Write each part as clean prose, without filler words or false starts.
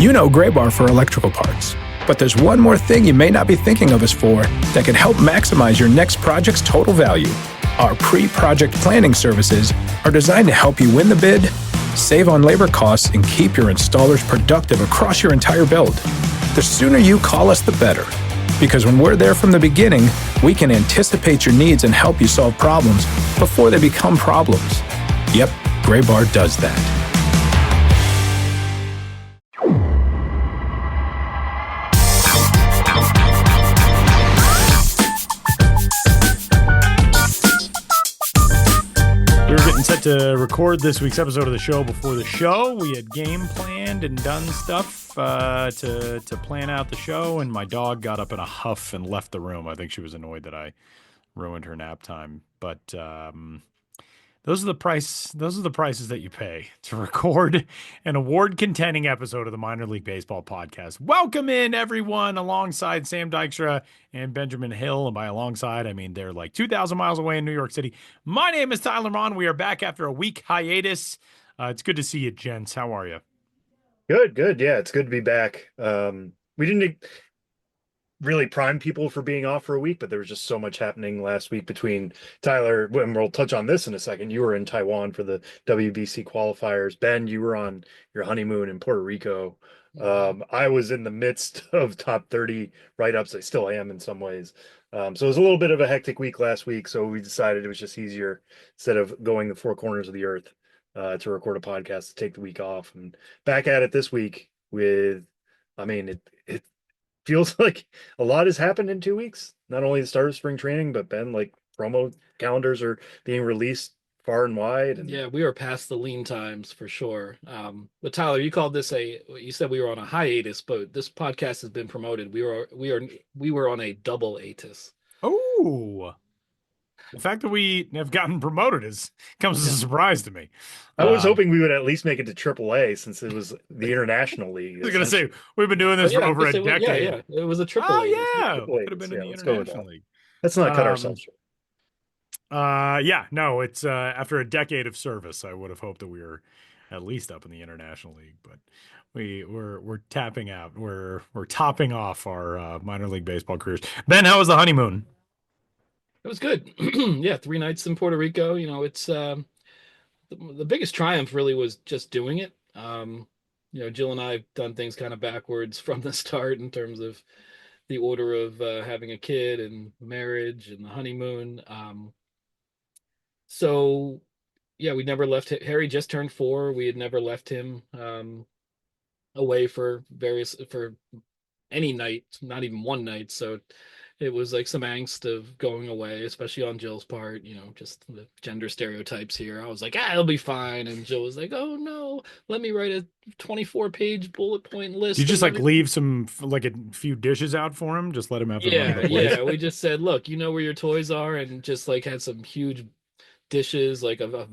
You know Gray Bar for electrical parts, but there's one more thing you may not be thinking of us for that can help maximize your next project's total value. Our pre-project planning services are designed to help you win the bid, save on labor costs, and keep your installers productive across your entire build. The sooner you call us, the better. Because when we're there from the beginning, we can anticipate your needs and help you solve problems before they become problems. Yep, Gray Bar does that. Set to record this week's episode of the show before the show. We had game planned and done stuff to plan out the show, and my dog got up in a huff and left the room. I think she was annoyed that I ruined her nap time. But those are the prices that you pay to record an award-contending episode of the Minor League Baseball podcast. Welcome in, everyone, alongside Sam Dykstra and Benjamin Hill. And by alongside, I mean they're like 2,000 miles away in New York City. My name is Tyler Mon. We are back after a week hiatus. It's good to see you, gents. How are you? Good. Yeah, it's good to be back. We didn't really prime people for being off for a week, but there was just so much happening last week between Tyler, and we'll touch on this in a second. You were in Taiwan for the WBC qualifiers. Ben, you were on your honeymoon in Puerto Rico. I was in the midst of top 30 write-ups. I still am in some ways. So it was a little bit of a hectic week last week. So we decided it was just easier, instead of going the four corners of the earth, to record a podcast, to take the week off. And back at it this week with, it feels like a lot has happened in 2 weeks. Not only the start of spring training, but Ben, like promo calendars are being released far and wide. And yeah, we are past the lean times for sure. But Tyler, you called this you said we were on a hiatus, but this podcast has been promoted. We were on a double atus. Oh, the fact that we have gotten promoted comes as a surprise to me. I was hoping we would at least make it to AAA, since it was the International League. I was going to say, we've been doing this for over a decade. Yeah, it was a triple. Oh, yeah. Could have been in the International League. Let's not cut ourselves short. It's after a decade of service, I would have hoped that we were at least up in the International League, but we're tapping out. We're topping off our minor league baseball careers. Ben, how was the honeymoon? It was good. Yeah, 3 nights in Puerto Rico. You know, it's the biggest triumph really was just doing it. Jill and I have done things kind of backwards from the start in terms of the order of having a kid and marriage and the honeymoon. So yeah, we never left. Harry just turned 4. We had never left him away for any night, not even one night. So it was like some angst of going away, especially on Jill's part, just the gender stereotypes here. I was like, it'll be fine. And Jill was like, oh no, let me write a 24-page bullet point list. You just leave some, like a few dishes out for him? Just let him have Yeah. We just said, look, you know where your toys are, and just like had some huge dishes, like a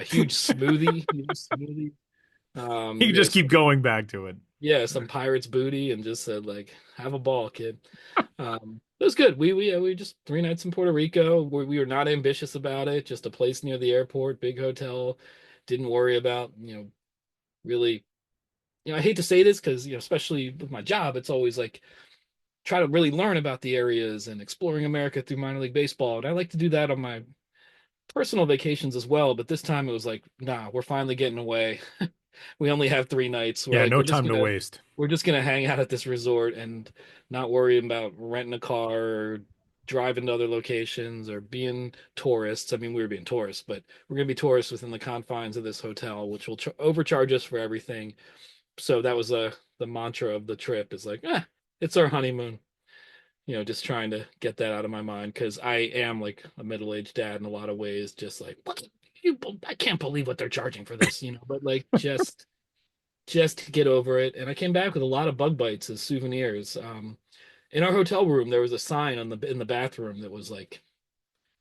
huge smoothie. You can just keep going back to it. Yeah, some pirate's booty, and just said, like, have a ball, kid. It was good. We just 3 nights in Puerto Rico. We were not ambitious about it. Just a place near the airport, big hotel. Didn't worry about, really. I hate to say this because, especially with my job, it's always like try to really learn about the areas and exploring America through minor league baseball. And I like to do that on my personal vacations as well. But this time it was like, nah, we're finally getting away. We only have 3 nights. No time to waste. We're just going to hang out at this resort and not worry about renting a car or driving to other locations or being tourists. I mean, we were being tourists, but we're going to be tourists within the confines of this hotel, which will overcharge us for everything. So that was the mantra of the trip, is like, it's our honeymoon. Just trying to get that out of my mind, because I am like a middle-aged dad in a lot of ways, just like, what? I can't believe what they're charging for this, but like just get over it. And I came back with a lot of bug bites as souvenirs. In our hotel room, there was a sign in the bathroom that was like,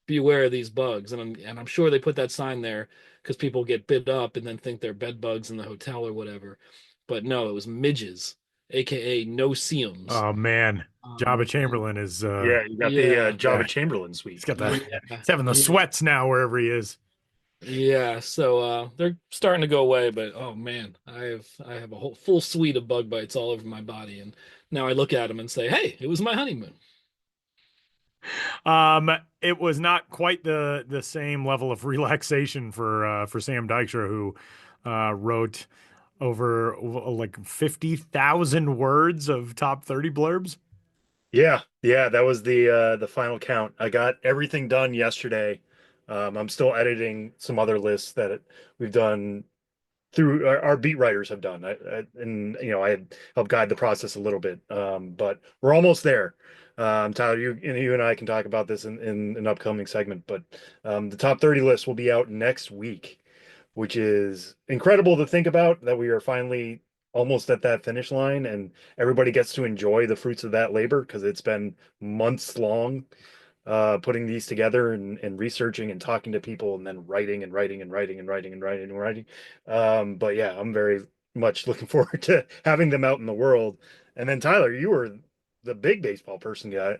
beware of these bugs. And I'm sure they put that sign there because people get bit up and then think they're bed bugs in the hotel or whatever. But no, it was midges, aka no-see-ums. Oh man, Jabba Chamberlain is you got the Jabba Chamberlain suite. He's got that. He's having the sweats now wherever he is. Yeah, so they're starting to go away, but oh man, I have a whole full suite of bug bites all over my body, and now I look at them and say, "Hey, it was my honeymoon." Um, it was not quite the same level of relaxation for Sam Dykstra, who wrote over like 50,000 words of top 30 blurbs. Yeah, yeah, that was the final count. I got everything done yesterday. I'm still editing some other lists that we've done through our beat writers have done. And I had helped guide the process a little bit. But we're almost there. Tyler, you and I can talk about this in an upcoming segment, but the top 30 list will be out next week, which is incredible to think about that we are finally almost at that finish line and everybody gets to enjoy the fruits of that labor because it's been months long putting these together and researching and talking to people and then writing and writing and writing and writing and writing and writing. But yeah, I'm very much looking forward to having them out in the world. And then Tyler, you were the big baseball person guy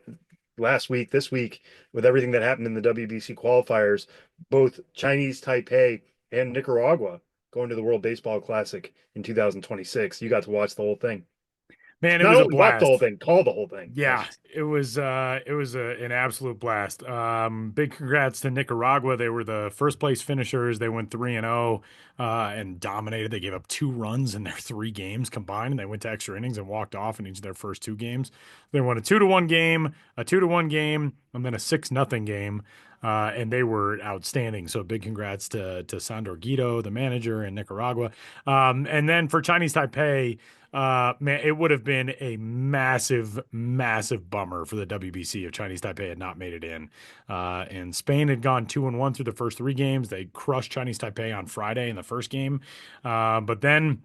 last week, this week, with everything that happened in the WBC qualifiers, both Chinese Taipei and Nicaragua going to the World Baseball Classic in 2026. You got to watch the whole thing. Man, it Not was a only watch the whole blast. thing, call the whole thing. I Yeah, should say. an absolute blast. Big congrats to Nicaragua. They were the first place finishers. They went 3-0 and dominated. They gave up 2 runs in their 3 games combined, and they went to extra innings and walked off in each of their first 2 games. They won a 2-1 game, a 2-1 game, and then a 6-0 game. And they were outstanding. So big congrats to Sandor Guido, the manager in Nicaragua. And then for Chinese Taipei, man, it would have been a massive, massive bummer for the WBC if Chinese Taipei had not made it in. And Spain had gone 2-1 through the first 3 games. They crushed Chinese Taipei on Friday in the first game, but then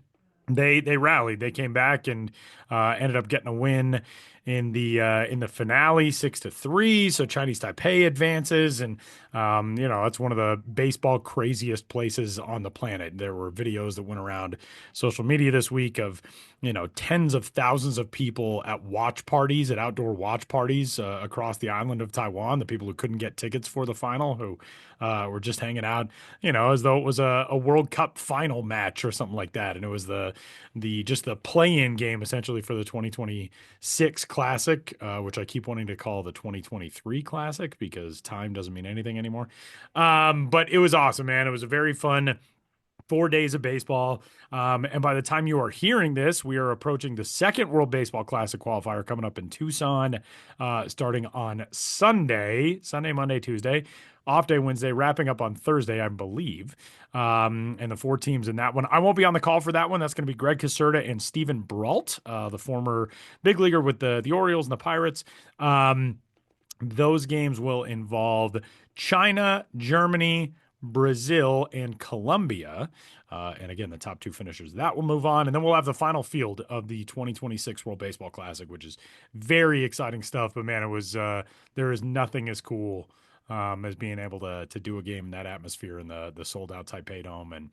they rallied. They came back and ended up getting a win in the finale 6-3. So Chinese Taipei advances, and that's one of the baseball craziest places on the planet. There were videos that went around social media this week of tens of thousands of people at watch parties, at outdoor watch parties across the island of Taiwan. The people who couldn't get tickets for the final, who were just hanging out, as though it was a World Cup final match or something like that. And it was just the play-in game essentially for the 2026 Classic, which I keep wanting to call the 2023 Classic because time doesn't mean anything anymore. But it was awesome, man. It was a very fun 4 days of baseball. And by the time you are hearing this, we are approaching the second World Baseball Classic qualifier coming up in Tucson, starting on Sunday, Monday, Tuesday, off day Wednesday, wrapping up on Thursday, I believe. And the 4 teams in that one. I won't be on the call for that one. That's going to be Greg Caserta and Steven Brault, the former big leaguer with the Orioles and the Pirates. Those games will involve China, Germany, Brazil, and Colombia. And again, the top 2 finishers. That will move on. And then we'll have the final field of the 2026 World Baseball Classic, which is very exciting stuff. But man, there is nothing as cool as being able to do a game in that atmosphere in the sold out Taipei Dome. And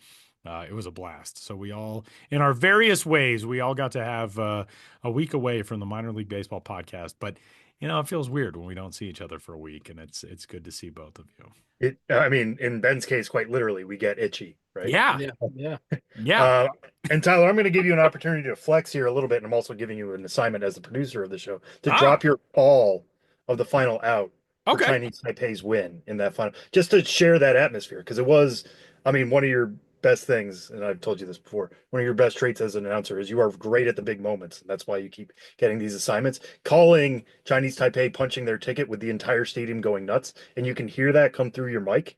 it was a blast. So we all, in our various ways, we all got to have a week away from the Minor League Baseball podcast. But it feels weird when we don't see each other for a week, and it's good to see both of you. I mean, in Ben's case, quite literally, we get itchy, right? Yeah, Yeah. yeah. And Tyler, I'm going to give you an opportunity to flex here a little bit, and I'm also giving you an assignment as the producer of the show to Ah, drop your call of the final out for okay. Chinese Taipei's win in that final, just to share that atmosphere, because it was, I mean, one of your best things, and I've told you this before, one of your best traits as an announcer is you are great at the big moments, and that's why you keep getting these assignments. Calling Chinese Taipei punching their ticket with the entire stadium going nuts, and you can hear that come through your mic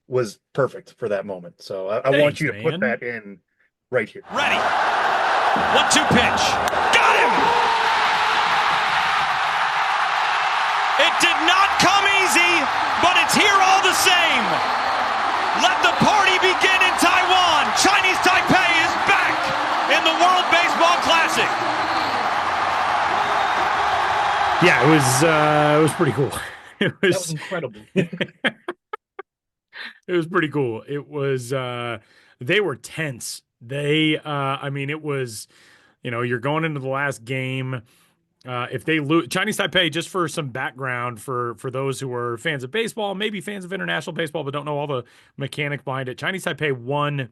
was perfect for that moment. So I want Thanks, you to put man. that in right here. Ready. 1-2 pitch. Got him! It did not come easy, but it's here all the same. Let the party begin in Taiwan. Chinese Taipei is back in the World Baseball Classic. Yeah, it was pretty cool. It That was was incredible. it was pretty cool. It was they were tense. I mean, it was, you're going into the last game. If they lose, Chinese Taipei, just for some background for those who are fans of baseball, maybe fans of international baseball, but don't know all the mechanic behind it. Chinese Taipei won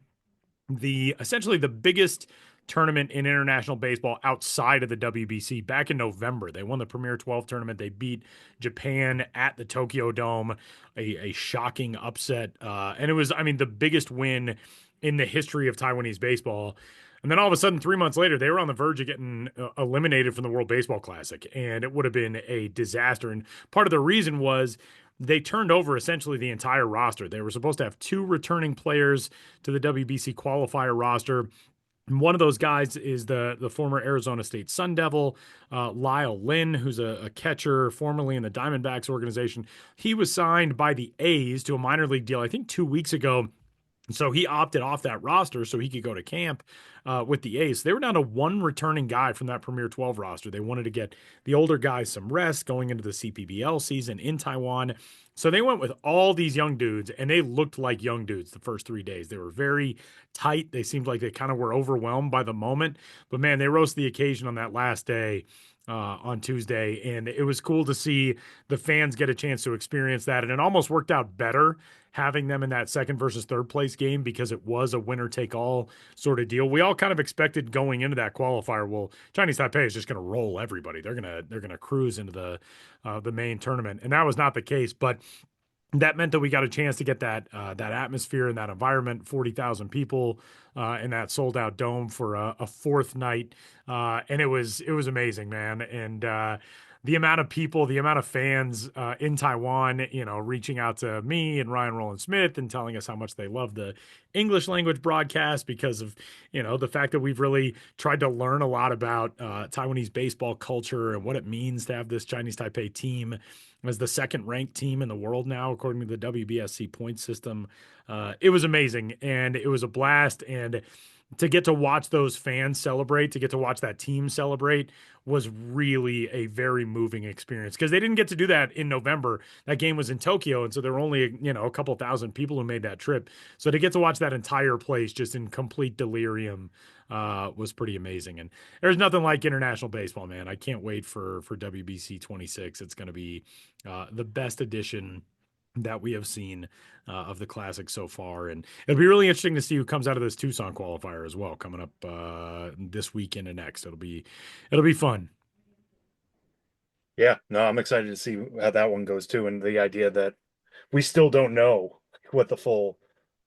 essentially the biggest tournament in international baseball outside of the WBC back in November. They won the Premier 12 tournament. They beat Japan at the Tokyo Dome, a shocking upset. And it was, I mean, the biggest win in the history of Taiwanese baseball. And then all of a sudden, 3 months later, they were on the verge of getting eliminated from the World Baseball Classic. And it would have been a disaster. And part of the reason was they turned over essentially the entire roster. They were supposed to have 2 returning players to the WBC qualifier roster. And one of those guys is the former Arizona State Sun Devil, Lyle Lynn, who's a catcher formerly in the Diamondbacks organization. He was signed by the A's to a minor league deal, I think 2 weeks ago. So he opted off that roster so he could go to camp with the A's. They were down to 1 returning guy from that Premier 12 roster. They wanted to get the older guys some rest going into the CPBL season in Taiwan. So they went with all these young dudes, and they looked like young dudes the first 3 days. They were very tight. They seemed like they kind of were overwhelmed by the moment. But man, they rose to the occasion on that last day on Tuesday, and it was cool to see the fans get a chance to experience that. And it almost worked out better having them in that second versus third place game because it was a winner take all sort of deal. We all kind of expected going into that qualifier, well, Chinese Taipei is just going to roll everybody. They're going to cruise into the main tournament, and that was not the case. But that meant that we got a chance to get that atmosphere and that environment, 40,000 people in that sold out dome for a fourth night, and it was amazing, man. And the amount of people, the amount of fans in Taiwan, reaching out to me and Ryan Roland Smith and telling us how much they love the English language broadcast because of the fact that we've really tried to learn a lot about Taiwanese baseball culture and what it means to have this Chinese Taipei team as the second ranked team in the world now, according to the WBSC point system. It was amazing and it was a blast. And to get to watch those fans celebrate, to get to watch that team celebrate was really a very moving experience because they didn't get to do that in November. That game was in Tokyo. And so there were only, a couple thousand people who made that trip. So to get to watch that entire place just in complete delirium was pretty amazing. And there's nothing like international baseball, man. I can't wait for WBC 26. It's going to be the best edition that we have seen of the Classic so far. And it'll be really interesting to see who comes out of this Tucson qualifier as well, coming up this weekend and next. It'll be fun. Yeah, no, I'm excited to see how that one goes too. And the idea that we still don't know what the full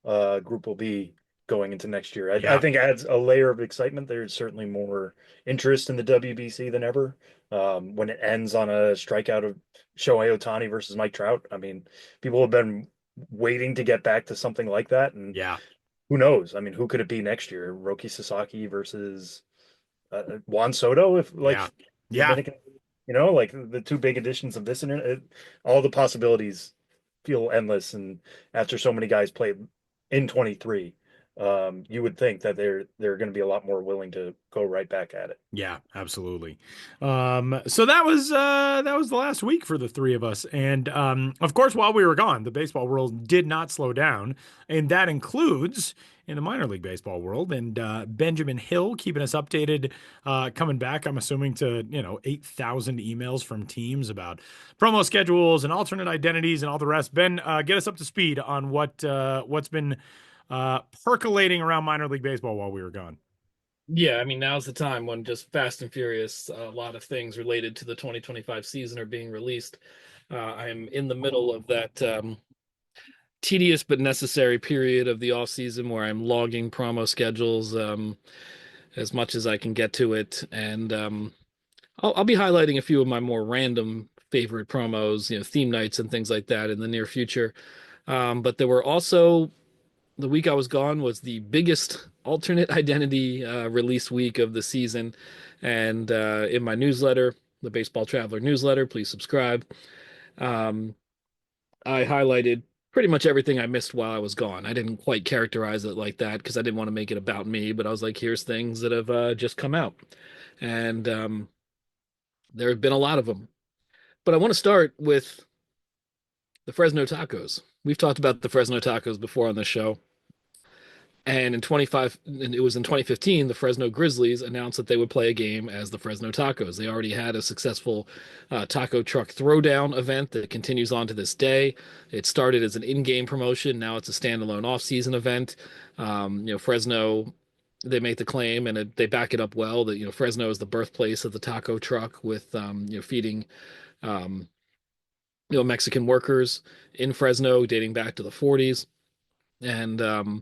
group will be going into next year. I think adds a layer of excitement. There's certainly more interest in the WBC than ever. When it ends on a strikeout of Shohei Ohtani versus Mike Trout, I mean, people have been waiting to get back to something like that. And yeah, who knows? I mean, who could it be next year? Roki Sasaki versus Juan Soto? If Dominican, like the 2 big additions of this internet, all the possibilities feel endless. And after so many guys played in 23, you would think that they're going to be a lot more willing to go right back at it. Yeah, absolutely. So that was the last week for the 3 of us. And of course, while we were gone, the baseball world did not slow down, and that includes in the minor league baseball world. And Benjamin Hill keeping us updated, coming back, I'm assuming, to 8,000 emails from teams about promo schedules and alternate identities and all the rest. Ben, get us up to speed on what's been percolating around minor league baseball while we were gone. Yeah, I mean, now's the time when just fast and furious, a lot of things related to the 2025 season are being released. I am in the middle of that tedious but necessary period of the off season where I'm logging promo schedules as much as I can get to it, and I'll be highlighting a few of my more random favorite promos, theme nights and things like that in the near future. But there were also, the week I was gone was the biggest alternate identity release week of the season. And in my newsletter, the Baseball Traveler newsletter, please subscribe. I highlighted pretty much everything I missed while I was gone. I didn't quite characterize it like that because I didn't want to make it about me, but I was like, here's things that have just come out. And there have been a lot of them. But I want to start with the Fresno Tacos. We've talked about the Fresno Tacos before on the show. And it was in 2015, the Fresno Grizzlies announced that they would play a game as the Fresno Tacos. They already had a successful taco truck throwdown event that continues on to this day. It started as an in-game promotion. Now it's a standalone off-season event. Fresno, they make the claim and they back it up well that, Fresno is the birthplace of the taco truck with, feeding, um, Mexican workers in Fresno dating back to the 40s. And,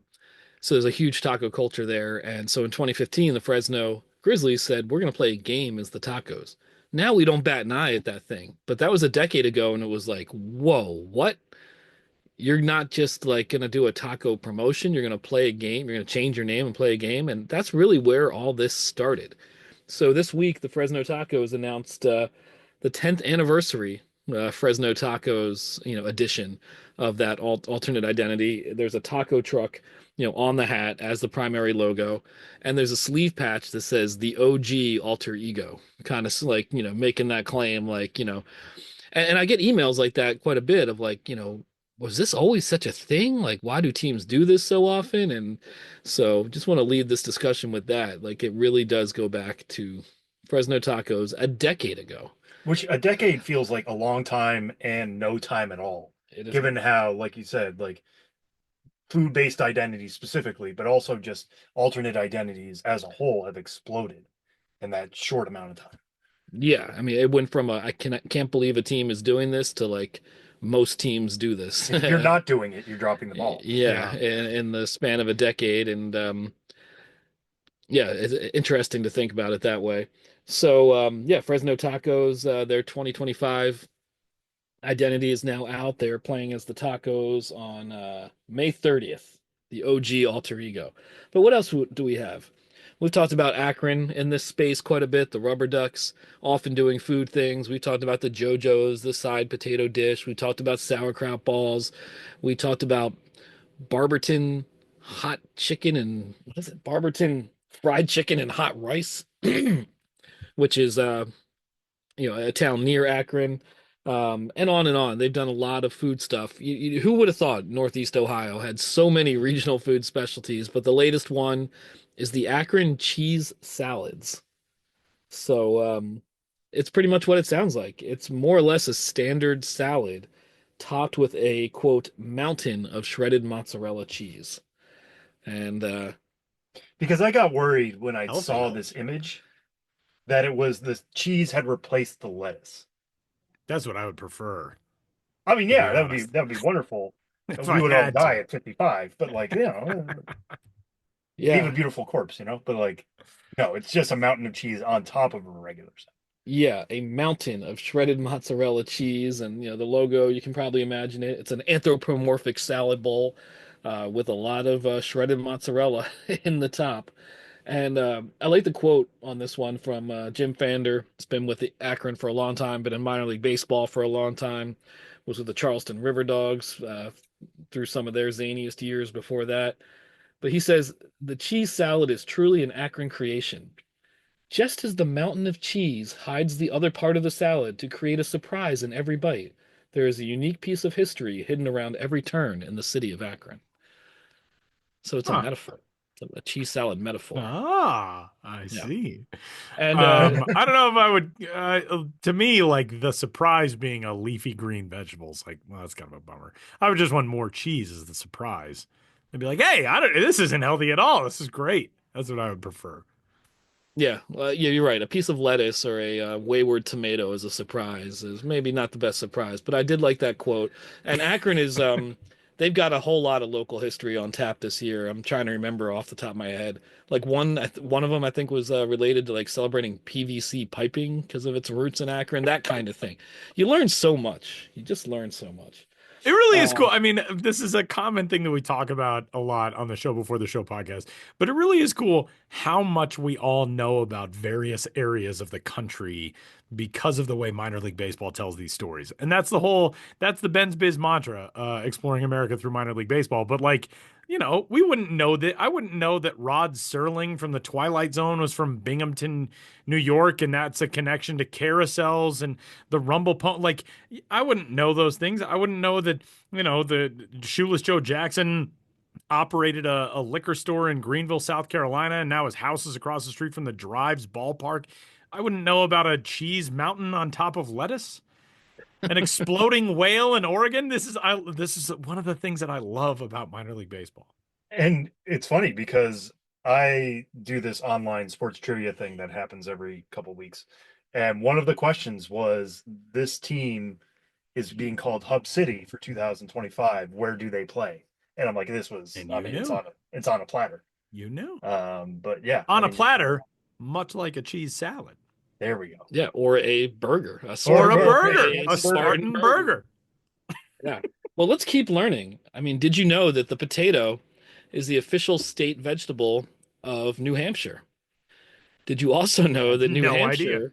so there's a huge taco culture there. And so in 2015, the Fresno Grizzlies said, we're going to play a game as the Tacos. Now we don't bat an eye at that thing. But that was a decade ago. And it was like, whoa, what? You're not just like going to do a taco promotion. You're going to play a game. You're going to change your name and play a game. And that's really where all this started. So this week, the Fresno Tacos announced the 10th anniversary Fresno Tacos, edition of that alternate identity. There's a taco truck, on the hat as the primary logo, and there's a sleeve patch that says the OG alter ego, kind of like, making that claim, like, and I get emails like that quite a bit of like, was this always such a thing? Like, why do teams do this so often? And so just want to lead this discussion with that. Like, it really does go back to Fresno Tacos a decade ago. Which a decade feels like a long time and no time at all, given how, like you said, like food-based identities specifically, but also just alternate identities as a whole have exploded in that short amount of time. Yeah, I mean, it went from I can't believe a team is doing this to like most teams do this. If you're not doing it, you're dropping the ball. Yeah, in the span of a decade, and yeah, it's interesting to think about it that way. So yeah, Fresno Tacos, their 2025 identity is now out. They're playing as the Tacos on May 30th, the OG alter ego. But what else do we have? We've talked about Akron in this space quite a bit, the Rubber Ducks, often doing food things. We talked about the JoJo's, the side potato dish. We talked about sauerkraut balls. We talked about Barberton hot chicken and what is it? Barberton fried chicken and hot rice, which is a town near Akron, and on and on. They've done a lot of food stuff. Who would have thought Northeast Ohio had so many regional food specialties? But the latest one is the Akron cheese salads. So it's pretty much what it sounds like. It's more or less a standard salad topped with a quote mountain of shredded mozzarella cheese. And because I got worried when I Healthy. saw this image that it was the cheese had replaced the lettuce. That's what I would prefer. I mean, To yeah, be that would be honest. that would be wonderful. If We I would all had die to. at 55, but like, leave yeah, a beautiful corpse, but like, no, it's just a mountain of cheese on top of a regular salad. yeah, a mountain of shredded mozzarella cheese, and the logo. You can probably imagine it. It's an anthropomorphic salad bowl with a lot of shredded mozzarella in the top. And I like the quote on this one from Jim Fander. It's been with the Akron for a long time, been in minor league baseball for a long time. Was with the Charleston River Dogs through some of their zaniest years before that. But he says the cheese salad is truly an Akron creation. Just as the mountain of cheese hides the other part of the salad to create a surprise in every bite, there is a unique piece of history hidden around every turn in the city of Akron. So it's a Huh. metaphor, a cheese salad metaphor. Ah, I Yeah. see. And I don't know if I would. To me, like the surprise being a leafy green vegetable is like, well, that's kind of a bummer. I would just want more cheese as the surprise. They'd be like, hey, this isn't healthy at all. This is great. That's what I would prefer. yeah, yeah, you're right. A piece of lettuce or a wayward tomato as a surprise is maybe not the best surprise, but I did like that quote. And Akron is they've got a whole lot of local history on tap this year. I'm trying to remember off the top of my head. Like one of them I think was related to like celebrating PVC piping because of its roots in Akron, that kind of thing. You learn so much. You just learn so much. It really is cool. I mean, this is a common thing that we talk about a lot on the Show Before the Show podcast, but it really is cool how much we all know about various areas of the country because of the way minor league baseball tells these stories. And that's the Ben's Biz mantra, exploring America through minor league baseball. But like, we wouldn't know that. I wouldn't know that Rod Serling from the Twilight Zone was from Binghamton, New York, and that's a connection to carousels and the Rumble Pump. Like, I wouldn't know those things. I wouldn't know that, the Shoeless Joe Jackson operated a liquor store in Greenville, South Carolina, and now his house is across the street from the Drives ballpark. I wouldn't know about a cheese mountain on top of lettuce. An exploding whale in Oregon. This is one of the things that I love about minor league baseball. And it's funny because I do this online sports trivia thing that happens every couple weeks. And one of the questions was this team is being called Hub City for 2025. Where do they play? And I'm like, this was, And I you mean, knew. it's on a platter. You knew. But yeah, On I a mean, platter, much like a cheese salad. there we go. Yeah, or a burger, Or a Spartan burger, burger. a Spartan burger. Yeah. Well, let's keep learning. I mean, did you know that the potato is the official state vegetable of New Hampshire? Did you also know that No idea.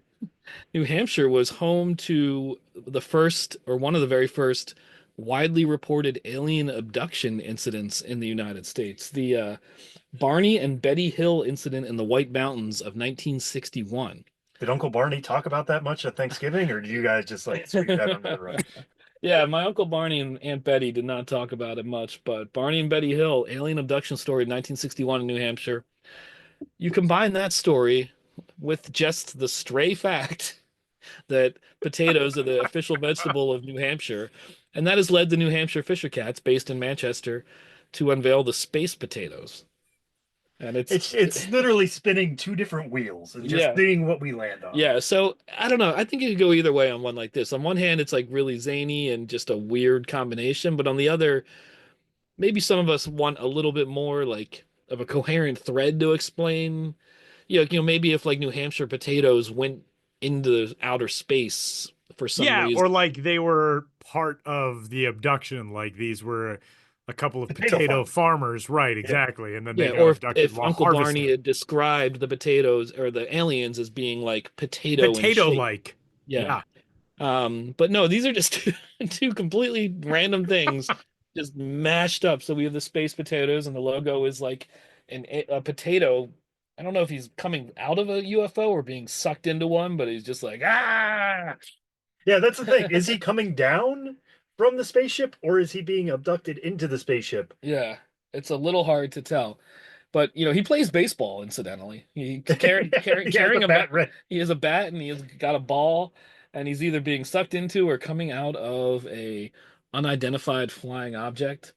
New Hampshire was home to the first, or one of the very first, widely reported alien abduction incidents in the United States? The Barney and Betty Hill incident in the White Mountains of 1961. Did Uncle Barney talk about that much at Thanksgiving, or did you guys just like sweep that under the rug? Yeah, my Uncle Barney and Aunt Betty did not talk about it much, but Barney and Betty Hill, alien abduction story, 1961 in New Hampshire. You combine that story with just the stray fact that potatoes are the official vegetable of New Hampshire, and that has led the New Hampshire Fisher Cats, based in Manchester, to unveil the space potatoes. And It's literally spinning two different wheels and just Yeah. seeing what we land on. Yeah, so I don't know. I think you could go either way on one like this. On one hand, it's like really zany and just a weird combination, but on the other, maybe some of us want a little bit more like of a coherent thread to explain. Maybe if like New Hampshire potatoes went into outer space for some Yeah, reason. or like they were part of the abduction, like these were a couple of Potato potato farm. farmers, right? Exactly, and then they Yeah, got or abducted if while Uncle Barney harvesting. had described the potatoes or the aliens as being like potato in shape. Potato-like. Yeah. Yeah. But no, these are just two completely random things just mashed up. So we have the space potatoes, and the logo is like a potato. I don't know if he's coming out of a UFO or being sucked into one, but he's just like, ah. Yeah, that's the thing. Is he coming down from the spaceship, or is he being abducted into the spaceship? Yeah, it's a little hard to tell. But he plays baseball, incidentally. He carrying The a bat bat. red. He has a bat and he has got a ball, and he's either being sucked into or coming out of a unidentified flying object.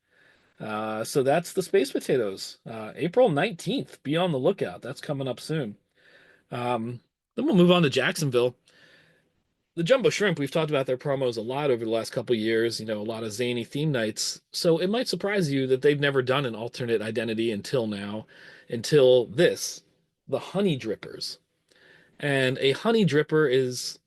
So that's the space potatoes. April 19th. Be on the lookout. That's coming up soon. Then we'll move on to Jacksonville. The Jumbo Shrimp, we've talked about their promos a lot over the last couple of years, a lot of zany theme nights. So it might surprise you that they've never done an alternate identity until now, until this, the Honey Drippers. And a Honey Dripper is,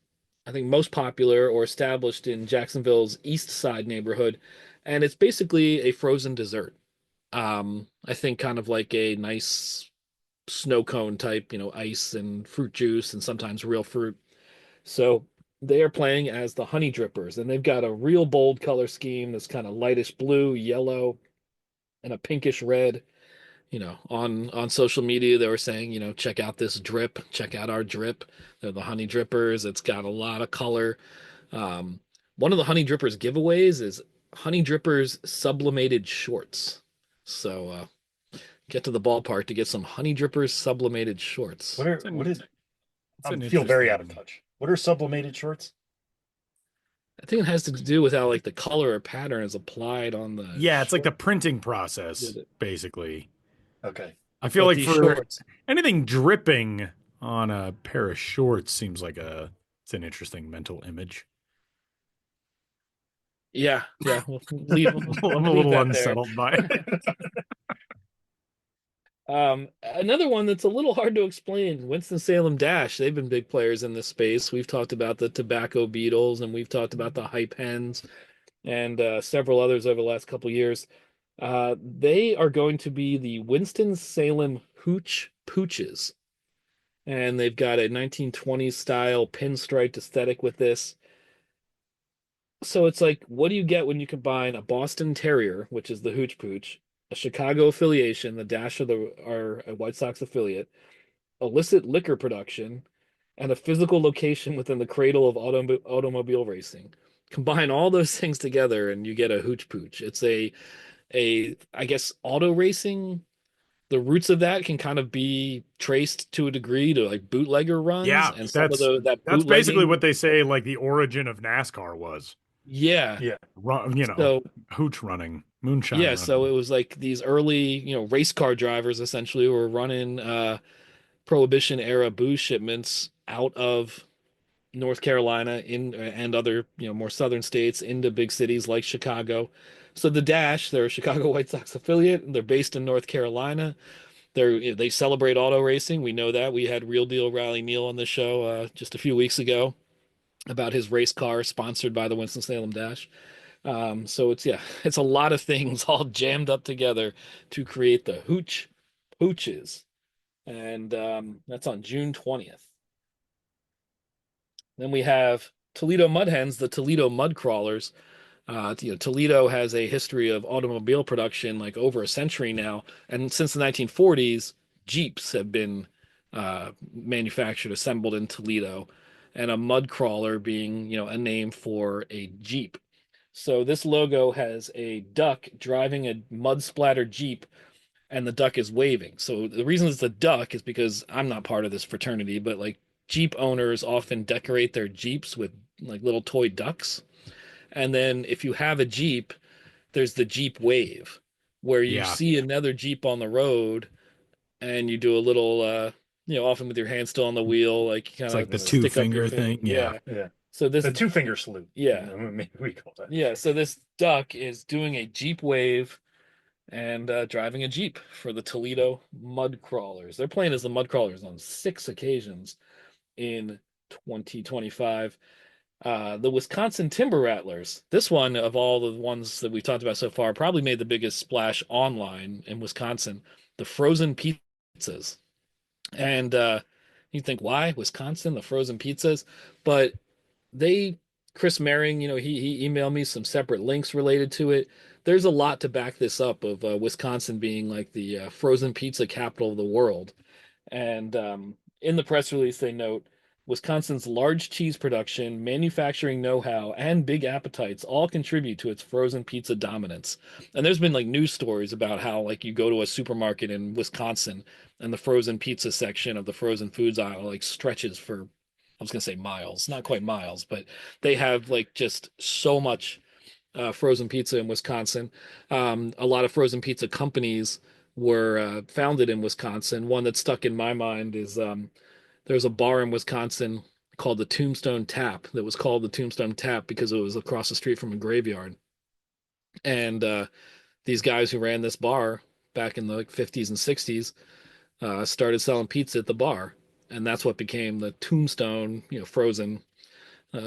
I think, most popular or established in Jacksonville's East Side neighborhood. And it's basically a frozen dessert. I think kind of like a nice snow cone type, ice and fruit juice and sometimes real fruit. So they are playing as the Honey Drippers, and they've got a real bold color scheme that's kind of lightish blue, yellow, and a pinkish red. On social media, they were saying, check out this drip, check out our drip. They're the Honey Drippers. It's got a lot of color. One of the Honey Drippers giveaways is Honey Drippers sublimated shorts. So get to the ballpark to get some Honey Drippers sublimated shorts. What is? I an feel very out of interesting- touch. What are sublimated shorts? I think it has to do with how like the color or pattern is applied on the Yeah, it's like the short. printing process, Did it. basically. Okay. I feel But like these for shorts, anything dripping on a pair of shorts seems like it's an interesting mental image. yeah, we'll leave, I'm a leave little that there. unsettled by it. Another one that's a little hard to explain, Winston-Salem Dash. They've been big players in this space. We've talked about the Tobacco Beetles, and we've talked about the Hype Hens, and several others over the last couple years. They are going to be the Winston-Salem Hooch Pooches, and they've got a 1920s style pinstriped aesthetic with this. So it's like, what do you get when you combine a Boston Terrier, which is the Hooch Pooch, a Chicago affiliation, the Dash are a White Sox affiliate, illicit liquor production, and a physical location within the cradle of automobile racing. Combine all those things together, and you get a Hooch Pooch. It's I guess auto racing, the roots of that can kind of be traced to a degree to like bootlegger runs Yeah, and some of that's that that's basically bootlegging. what they say like the origin of NASCAR was. Yeah. Yeah. Run, So hooch running, moonshine yeah, so running. it was like these early, race car drivers essentially were running Prohibition era booze shipments out of North Carolina in and other, more southern states into big cities like Chicago. So the Dash, they're a Chicago White Sox affiliate, and they're based in North Carolina. They celebrate auto racing. We know that. We had Real Deal Rally Neal on the show just a few weeks ago about his race car sponsored by the Winston-Salem Dash. So it's a lot of things all jammed up together to create the Hooches, and that's on June 20th. Then we have Toledo Mud Hens, the Toledo Mud Crawlers. Toledo has a history of automobile production like over a century now, and since the 1940s, Jeeps have been manufactured, assembled in Toledo, and a mud crawler being, a name for a Jeep. So this logo has a duck driving a mud splattered Jeep, and the duck is waving. So the reason it's a duck is because I'm not part of this fraternity, but like Jeep owners often decorate their Jeeps with like little toy ducks. And then if you have a Jeep, there's the Jeep wave, where you Yeah, see another Jeep on the road and you do a little, often with your hand still on the wheel, like you it's kind like the of two stick up your finger finger. thing. Yeah, Yeah. Yeah. So this, The two finger salute. yeah, Maybe we call that. yeah. So this duck is doing a Jeep wave and driving a Jeep for the Toledo Mud Crawlers. They're playing as the Mud Crawlers on 6 occasions in 2025. The Wisconsin Timber Rattlers. This one, of all the ones that we've talked about so far, probably made the biggest splash online in Wisconsin. The frozen pizzas. And you think, why Wisconsin, the frozen pizzas? But they, Chris Merring, he emailed me some separate links related to it. There's a lot to back this up of Wisconsin being like the frozen pizza capital of the world. And in the press release, they note Wisconsin's large cheese production, manufacturing know-how, and big appetites all contribute to its frozen pizza dominance. And there's been like news stories about how like you go to a supermarket in Wisconsin and the frozen pizza section of the frozen foods aisle like stretches for, I was gonna say miles, not quite miles, but they have like just so much frozen pizza in Wisconsin. A lot of frozen pizza companies were founded in Wisconsin. One that stuck in my mind is there's a bar in Wisconsin called the Tombstone Tap that was called the Tombstone Tap because it was across the street from a graveyard. And these guys who ran this bar back in the like, 50s and 60s started selling pizza at the bar. And that's what became the Tombstone, frozen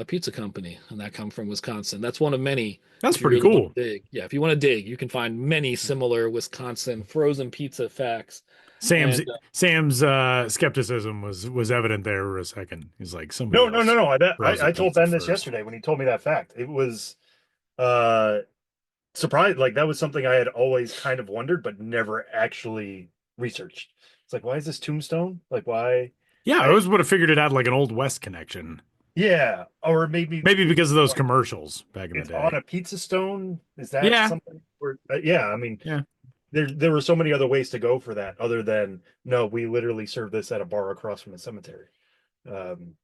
pizza company, and that come from Wisconsin. That's one of many. that's If you pretty really want cool. to dig, yeah, if you want to dig, you can find many similar Wisconsin frozen pizza facts. Sam's And Sam's skepticism was evident there for a second. He's like somebody No. else I frozen told pizza Ben this first. yesterday when he told me that fact. It was uh surprised. Like that was something I had always kind of wondered, but never actually researched. It's like, why is this Tombstone? Like, why? Yeah, I I always would have figured it had like an old West connection. Yeah, or maybe Maybe because of those like, commercials back in the it's on day. a pizza stone. Is that Yeah, something? Where, yeah, I mean, yeah. there were so many other ways to go for that, other than no, we literally serve this at a bar across from a cemetery. Um,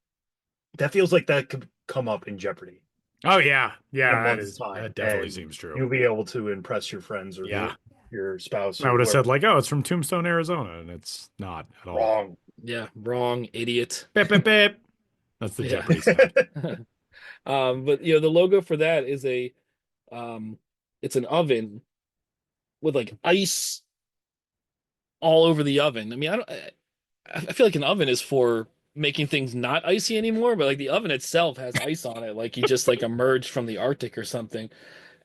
that feels like that could come up in Jeopardy Oh yeah, in a yeah. That month's is time, that definitely and seems true. you'll be able to impress your friends or Yeah, your spouse I or would have whoever. said like, oh, it's from Tombstone, Arizona, and it's not at all. Wrong. yeah, wrong, idiot. Beep, beep, beep. That's the Yeah. Jeopardy sound. But the logo for that is um, it's an oven with like ice all over the oven. I mean, I feel like an oven is for making things not icy anymore, but like the oven itself has ice on it, like you just like emerged from the Arctic or something.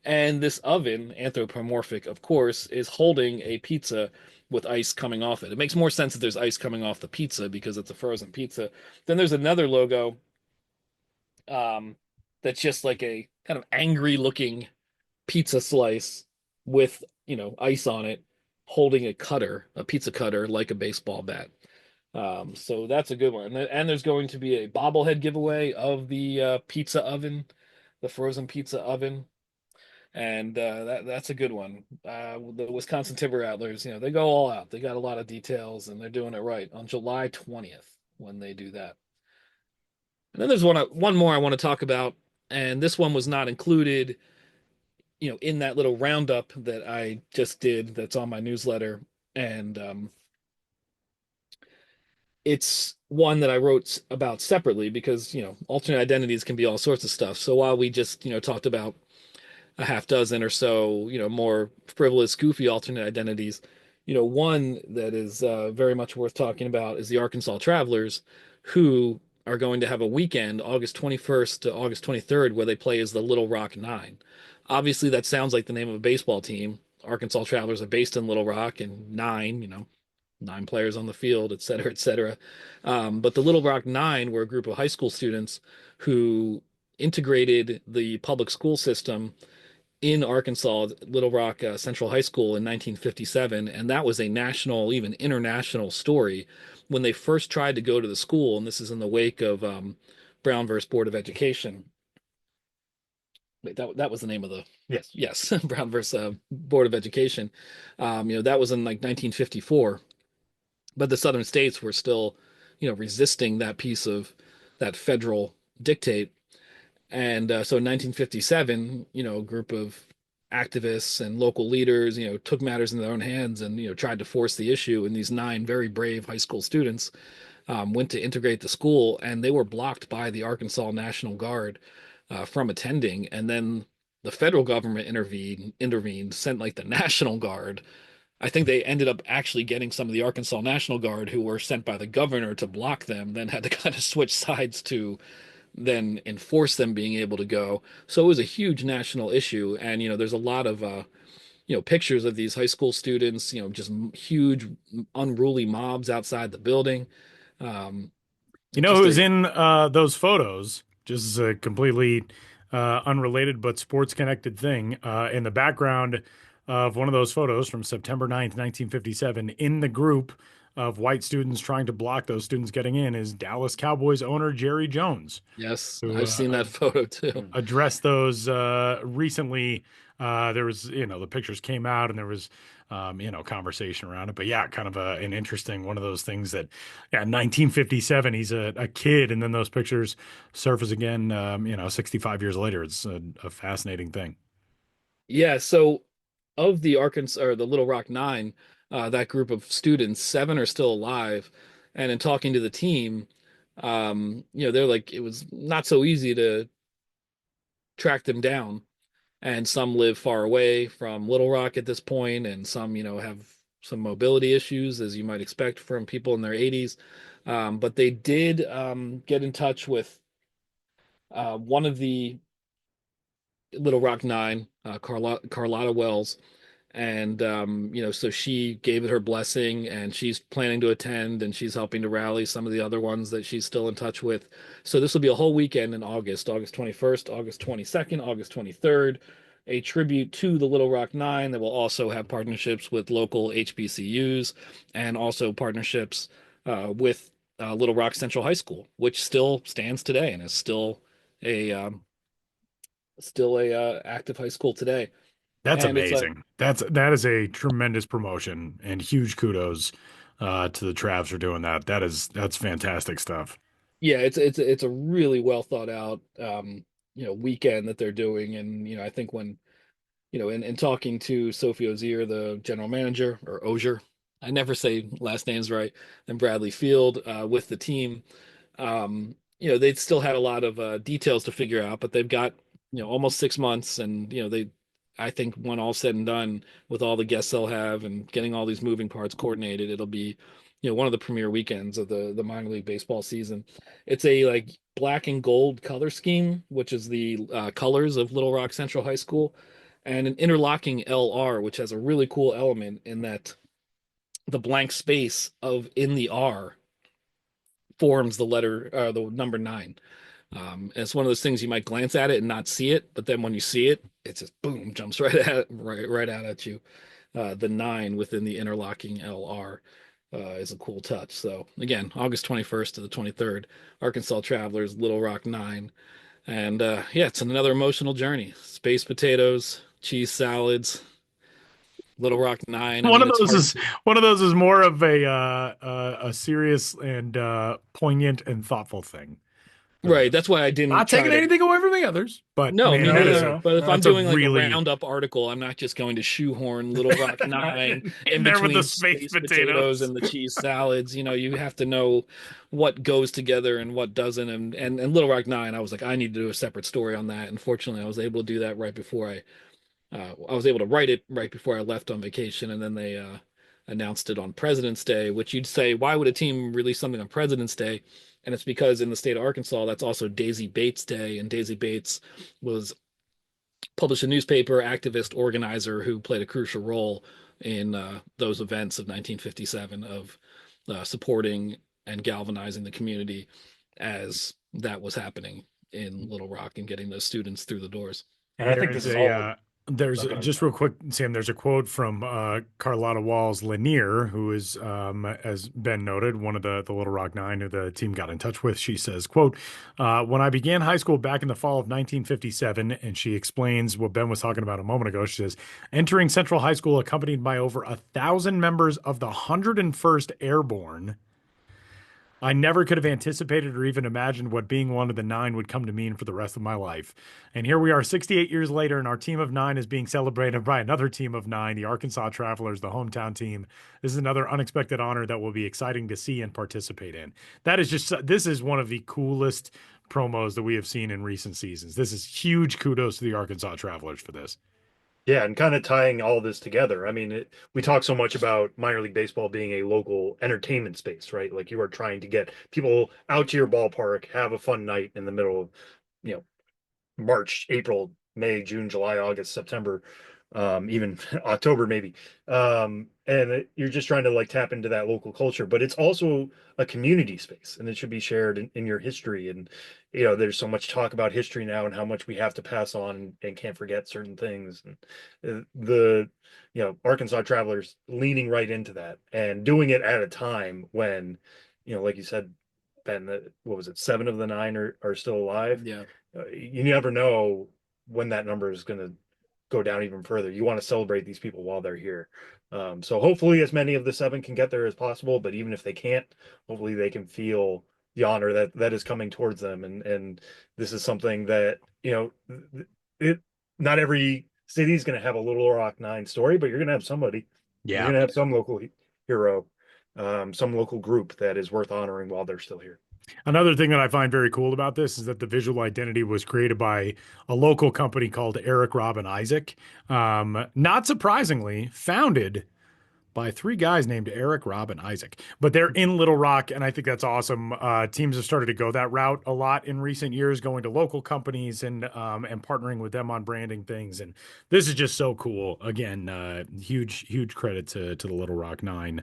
And this oven, anthropomorphic, of course, is holding a pizza with ice coming off it. It makes more sense that there's ice coming off the pizza because it's a frozen pizza. Then there's another logo um, that's just like a kind of angry looking pizza slice with, ice on it, holding a cutter, a pizza cutter, like a baseball bat. So that's a good one. And there's going to be a bobblehead giveaway of the pizza oven, the frozen pizza oven. and that's a good one. The Wisconsin Timber Rattlers, they go all out. They got a lot of details, and they're doing it right on July 20th when they do that. And then there's one more I want to talk about, and this one was not included, in that little roundup that I just did. That's on my newsletter, and it's one that I wrote about separately because alternate identities can be all sorts of stuff. So while we just talked about a half dozen or so, more frivolous, goofy alternate identities. One that is very much worth talking about is the Arkansas Travelers, who are going to have a weekend, August 21st to August 23rd, where they play as the Little Rock Nine. Obviously, that sounds like the name of a baseball team. Arkansas Travelers are based in Little Rock, and nine, nine players on the field, et cetera, et cetera. But the Little Rock Nine were a group of high school students who integrated the public school system in Arkansas, Little Rock Central High School in 1957, and that was a national, even international story when they first tried to go to the school. And this is in the wake of Brown versus Board of Education. Wait, that was the name of the yes Brown versus Board of Education. That was in like 1954, but the Southern states were still, resisting that piece of that federal dictate. And so in 1957, a group of activists and local leaders, took matters in their own hands and, tried to force the issue. And these nine very brave high school students went to integrate the school, and they were blocked by the Arkansas National Guard from attending. And then the federal government intervened, sent like the National Guard. I think they ended up actually getting some of the Arkansas National Guard who were sent by the governor to block them, then had to kind of switch sides to then enforce them being able to go. So it was a huge national issue. And, there's a lot of, pictures of these high school students, just huge unruly mobs outside the building. Who's in those photos? Just a completely unrelated but sports connected thing. In the background of one of those photos from September 9th, 1957, in the group of white students trying to block those students getting in is Dallas Cowboys owner Jerry Jones. Yes, who, I've seen that photo too. Addressed those recently. There was, the pictures came out and there was, conversation around it. But yeah, kind of an interesting one of those things that, 1957, he's a kid, and then those pictures surface again, 65 years later. It's a fascinating thing. Yeah, so of the Arkansas or the Little Rock Nine, that group of students, seven are still alive. And in talking to the team, they're like, it was not so easy to track them down. And some live far away from Little Rock at this point, and some, have some mobility issues, as you might expect from people in their 80s. But they did get in touch with one of the Little Rock Nine, Carlotta Wells, and so she gave it her blessing, and she's planning to attend, and she's helping to rally some of the other ones that she's still in touch with. So this will be a whole weekend in August 21st, August 22nd, August 23rd, a tribute to the Little Rock Nine that will also have partnerships with local HBCUs and also partnerships with Little Rock Central High School, which still stands today and is a active high school today. That's amazing. That is a tremendous promotion, and huge kudos to the Travs for doing that. That's fantastic stuff. Yeah, it's a really well thought out weekend that they're doing. And I think when in talking to Sophie Ozier, the general manager, or Ozier, I never say last names right, and Bradley Field with the team, they still had a lot of details to figure out, but they've got almost 6 months, and I think when all said and done, with all the guests they'll have and getting all these moving parts coordinated, it'll be, one of the premier weekends of the minor league baseball season. It's a like black and gold color scheme, which is the colors of Little Rock Central High School, and an interlocking LR, which has a really cool element in that the blank space in the R forms the number 9. It's one of those things you might glance at it and not see it, but then when you see it, it just boom, jumps right out at you. The 9 within the interlocking LR is a cool touch. So again, August 21st to the 23rd, Arkansas Travelers, Little Rock Nine, and it's another emotional journey. Space potatoes, cheese salads, Little Rock 9. One of those is more of a serious and poignant and thoughtful thing. Right. That's why I didn't Not try taking to... anything away from the others, but No, man, me that is neither. But if I'm that's a doing like really a roundup article, I'm not just going to shoehorn Little Rock 9 in there with between the space potatoes and the cheese salads. You have to know what goes together and what doesn't. And Little Rock 9, I was like, I need to do a separate story on that. And fortunately, I was able to do that right before I was able to write it right before I left on vacation. And then they announced it on President's Day, which you'd say, why would a team release something on President's Day? And it's because in the state of Arkansas, that's also Daisy Bates Day. And Daisy Bates was published a newspaper, activist, organizer who played a crucial role in those events of 1957 of supporting and galvanizing the community as that was happening in Little Rock and getting those students through the doors. And I think this is all. There's just real quick, Sam. There's a quote from Carlotta Walls Lanier, who is, as Ben noted, one of the Little Rock Nine who the team got in touch with. She says, "Quote: When I began high school back in the fall of 1957," and she explains what Ben was talking about a moment ago. She says, "Entering Central High School accompanied by over 1,000 members of the 101st Airborne. I never could have anticipated or even imagined what being one of the 9 would come to mean for the rest of my life. And here we are 68 years later, and our team of 9 is being celebrated by another team of 9, the Arkansas Travelers, the hometown team. This is another unexpected honor that will be exciting to see and participate in." This is one of the coolest promos that we have seen in recent seasons. This is huge kudos to the Arkansas Travelers for this. Yeah, and kind of tying all this together. I mean, we talk so much about minor league baseball being a local entertainment space, right? Like you are trying to get people out to your ballpark, have a fun night in the middle of, March, April, May, June, July, August, September, even October, maybe. You're just trying to like tap into that local culture, but it's also a community space and it should be shared in your history. And, there's so much talk about history now and how much we have to pass on and can't forget certain things. And Arkansas Travelers leaning right into that and doing it at a time when, like you said, Ben, what was it? 7 of the 9 are still alive. Yeah. You never know when that number is going to go down even further. You want to celebrate these people while they're here. So hopefully as many of the 7 can get there as possible, but even if they can't, hopefully they can feel the honor that is coming towards them. And this is something that, not every city is going to have a Little Rock 9 story, but you're going to have somebody. Yeah. You're going to have some local hero, some local group that is worth honoring while they're still here. Another thing that I find very cool about this is that the visual identity was created by a local company called Eric, Rob, and Isaac. Not surprisingly, founded by 3 guys named Eric, Rob, and Isaac. But they're in Little Rock, and I think that's awesome. Teams have started to go that route a lot in recent years, going to local companies and partnering with them on branding things. And this is just so cool. Again, huge credit to the Little Rock 9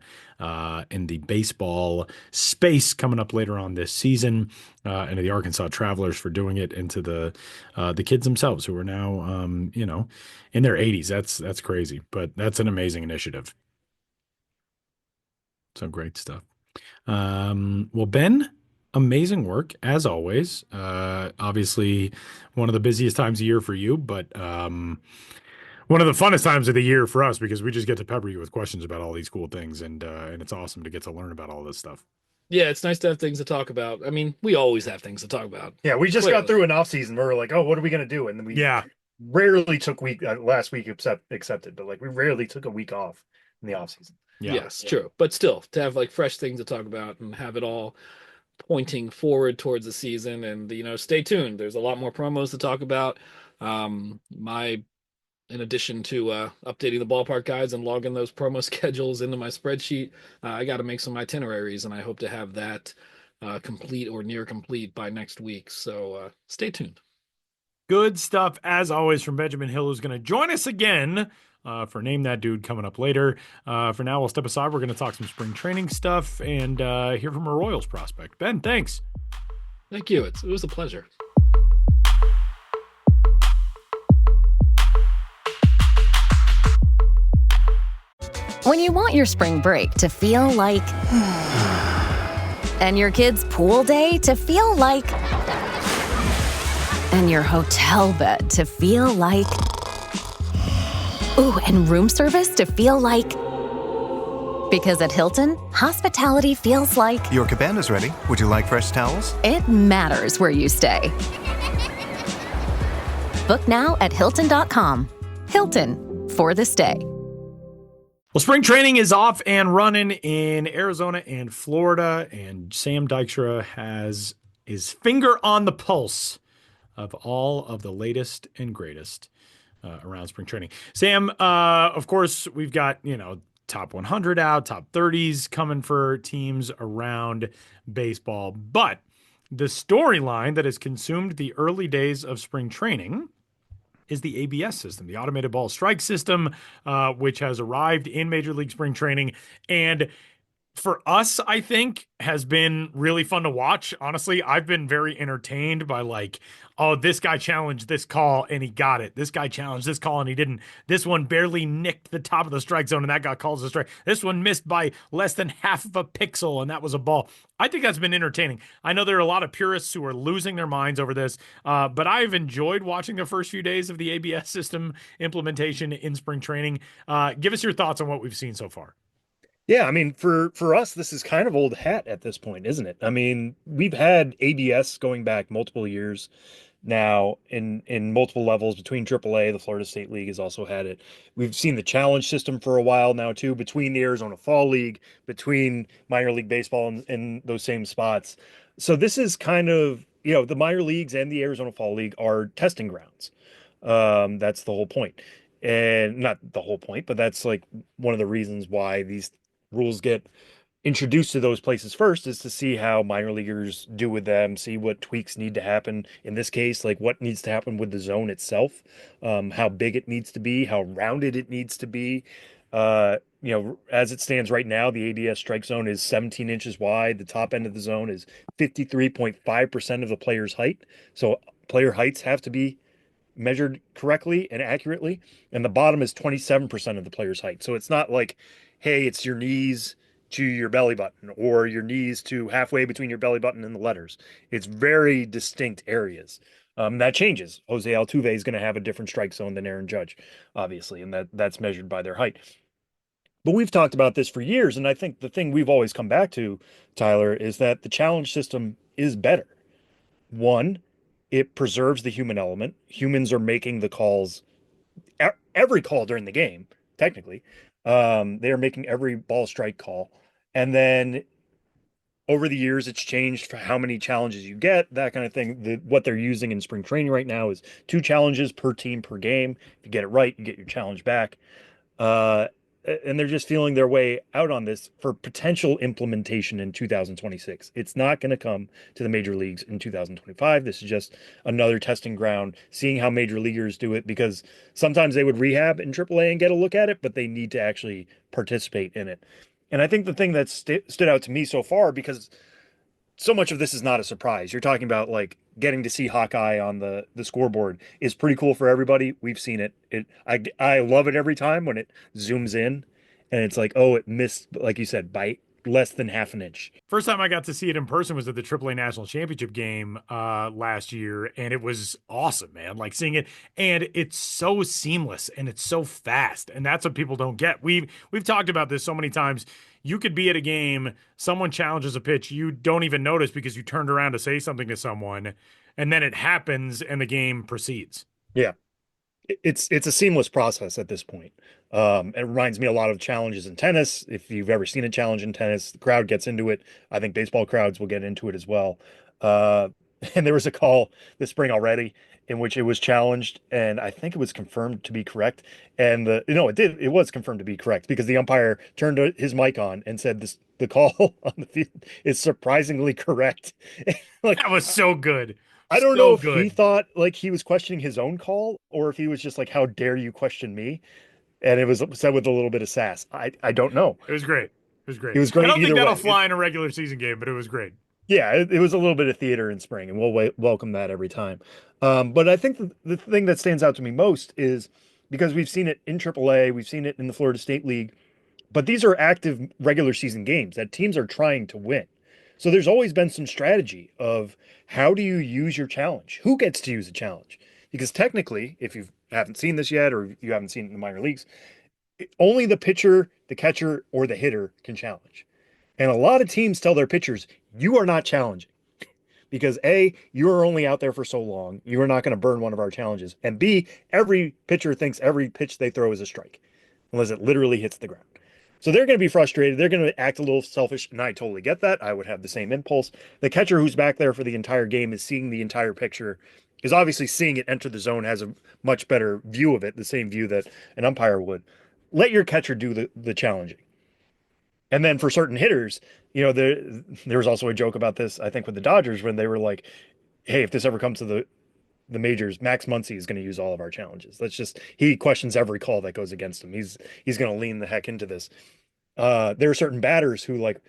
in the baseball space coming up later on this season, and to the Arkansas Travelers for doing it, and to the kids themselves who are now in their 80s. That's crazy, but that's an amazing initiative. So great stuff. Well, Ben, amazing work as always. Obviously, one of the busiest times of year for you, but one of the funnest times of the year for us because we just get to pepper you with questions about all these cool things, and it's awesome to get to learn about all this stuff. Yeah, it's nice to have things to talk about. I mean, we always have things to talk about. Yeah, we just got through an off season where we're like, oh, what are we going to do? And then we rarely took last week accepted, but like we rarely took a week off in the off season. Yeah. Yes, true. But still, to have like fresh things to talk about and have it all pointing forward towards the season, and stay tuned. There's a lot more promos to talk about. In addition to updating the ballpark guides and logging those promo schedules into my spreadsheet, I got to make some itineraries, and I hope to have that complete or near complete by next week. So stay tuned. Good stuff as always from Benjamin Hill, who's going to join us again for Name That Dude coming up later. For now, we'll step aside. We're going to talk some spring training stuff and hear from a Royals prospect. Ben, thanks. Thank you. It was a pleasure. When you want your spring break to feel like and your kids' pool day to feel like and your hotel bed to feel like Ooh, and room service to feel like... Because at Hilton, hospitality feels like... Your cabana's ready. Would you like fresh towels? It matters where you stay. Book now at Hilton.com. Hilton, for the stay. Well, spring training is off and running in Arizona and Florida, and Sam Dykstra has his finger on the pulse of all of the latest and greatest around spring training. Sam, of course, we've got, top 100 out, top 30s coming for teams around baseball. But the storyline that has consumed the early days of spring training is the ABS system, the automated ball strike system, which has arrived in Major League Spring Training. And for us, I think, has been really fun to watch. Honestly, I've been very entertained by this guy challenged this call and he got it. This guy challenged this call and he didn't. This one barely nicked the top of the strike zone and that got called as a strike. This one missed by less than half of a pixel and that was a ball. I think that's been entertaining. I know there are a lot of purists who are losing their minds over this, but I've enjoyed watching the first few days of the ABS system implementation in spring training. Give us your thoughts on what we've seen so far. Yeah, I mean, for us, this is kind of old hat at this point, isn't it? I mean, we've had ABS going back multiple years now in multiple levels between AAA. The Florida State League has also had it. We've seen the challenge system for a while now too, between the Arizona Fall League, between minor league baseball and those same spots. So this is kind of, the minor leagues and the Arizona Fall League are testing grounds. That's the whole point. And not the whole point, but that's like one of the reasons why these rules get introduced to those places first, is to see how minor leaguers do with them, see what tweaks need to happen. In this case, like what needs to happen with the zone itself, how big it needs to be, how rounded it needs to be. As it stands right now, the ABS strike zone is 17 inches wide. The top end of the zone is 53.5% of the player's height. So player heights have to be measured correctly and accurately. And the bottom is 27% of the player's height. So it's not like, hey, it's your knees to your belly button or your knees to halfway between your belly button and the letters. It's very distinct areas. That changes. Jose Altuve is going to have a different strike zone than Aaron Judge, obviously, and that's measured by their height. But we've talked about this for years, and I think the thing we've always come back to, Tyler, is that the challenge system is better. One, it preserves the human element. Humans are making the calls, every call during the game, technically. They are making every ball strike call. And then over the years, it's changed for how many challenges you get, that kind of thing. What they're using in spring training right now is 2 challenges per team per game. If you get it right, you get your challenge back. And they're just feeling their way out on this for potential implementation in 2026. It's not going to come to the major leagues in 2025. This is just another testing ground, seeing how major leaguers do it, because sometimes they would rehab in AAA and get a look at it, but they need to actually participate in it. And I think the thing that stood out to me so far, because so much of this is not a surprise. You're talking about like getting to see Hawkeye on the scoreboard is pretty cool for everybody. We've seen it. I love it every time when it zooms in and it's like, oh, it missed, like you said, by less than half an inch. First time I got to see it in person was at the AAA National Championship game last year, and it was awesome, man. Like seeing it, and it's so seamless and it's so fast, and that's what people don't get. We've talked about this so many times. You could be at a game, someone challenges a pitch, you don't even notice because you turned around to say something to someone, and then it happens and the game proceeds. Yeah. It's a seamless process at this point. It reminds me a lot of challenges in tennis. If you've ever seen a challenge in tennis, the crowd gets into it. I think baseball crowds will get into it as well. And there was a call this spring already in which it was challenged, and I think it was confirmed to be correct. And it was confirmed to be correct because the umpire turned his mic on and said the call on the field is surprisingly correct. Like, that was so good. I don't know if he thought like he was questioning his own call or if he was just like, how dare you question me? And it was said with a little bit of sass. I don't know. It was great. It was great. It was great. I don't think that'll fly in a regular season game, but it was great. Yeah, it was a little bit of theater in spring, and we'll welcome that every time. But I think the thing that stands out to me most is because we've seen it in AAA, we've seen it in the Florida State League, but these are active regular season games that teams are trying to win. So there's always been some strategy of how do you use your challenge? Who gets to use a challenge? Because technically, if you've haven't seen this yet or you haven't seen it in the minor leagues, only the pitcher, the catcher, or the hitter can challenge. And a lot of teams tell their pitchers, you are not challenging because A, you are only out there for so long. You are not going to burn one of our challenges. And B, every pitcher thinks every pitch they throw is a strike unless it literally hits the ground. So they're going to be frustrated. They're going to act a little selfish. And I totally get that. I would have the same impulse. The catcher who's back there for the entire game is seeing the entire picture, is obviously seeing it enter the zone, has a much better view of it, the same view that an umpire would. Let your catcher do the challenging. And then for certain hitters, there was also a joke about this, I think, with the Dodgers when they were like, hey, if this ever comes to the majors, Max Muncy is going to use all of our challenges. He questions every call that goes against him. He's going to lean the heck into this. There are certain batters who like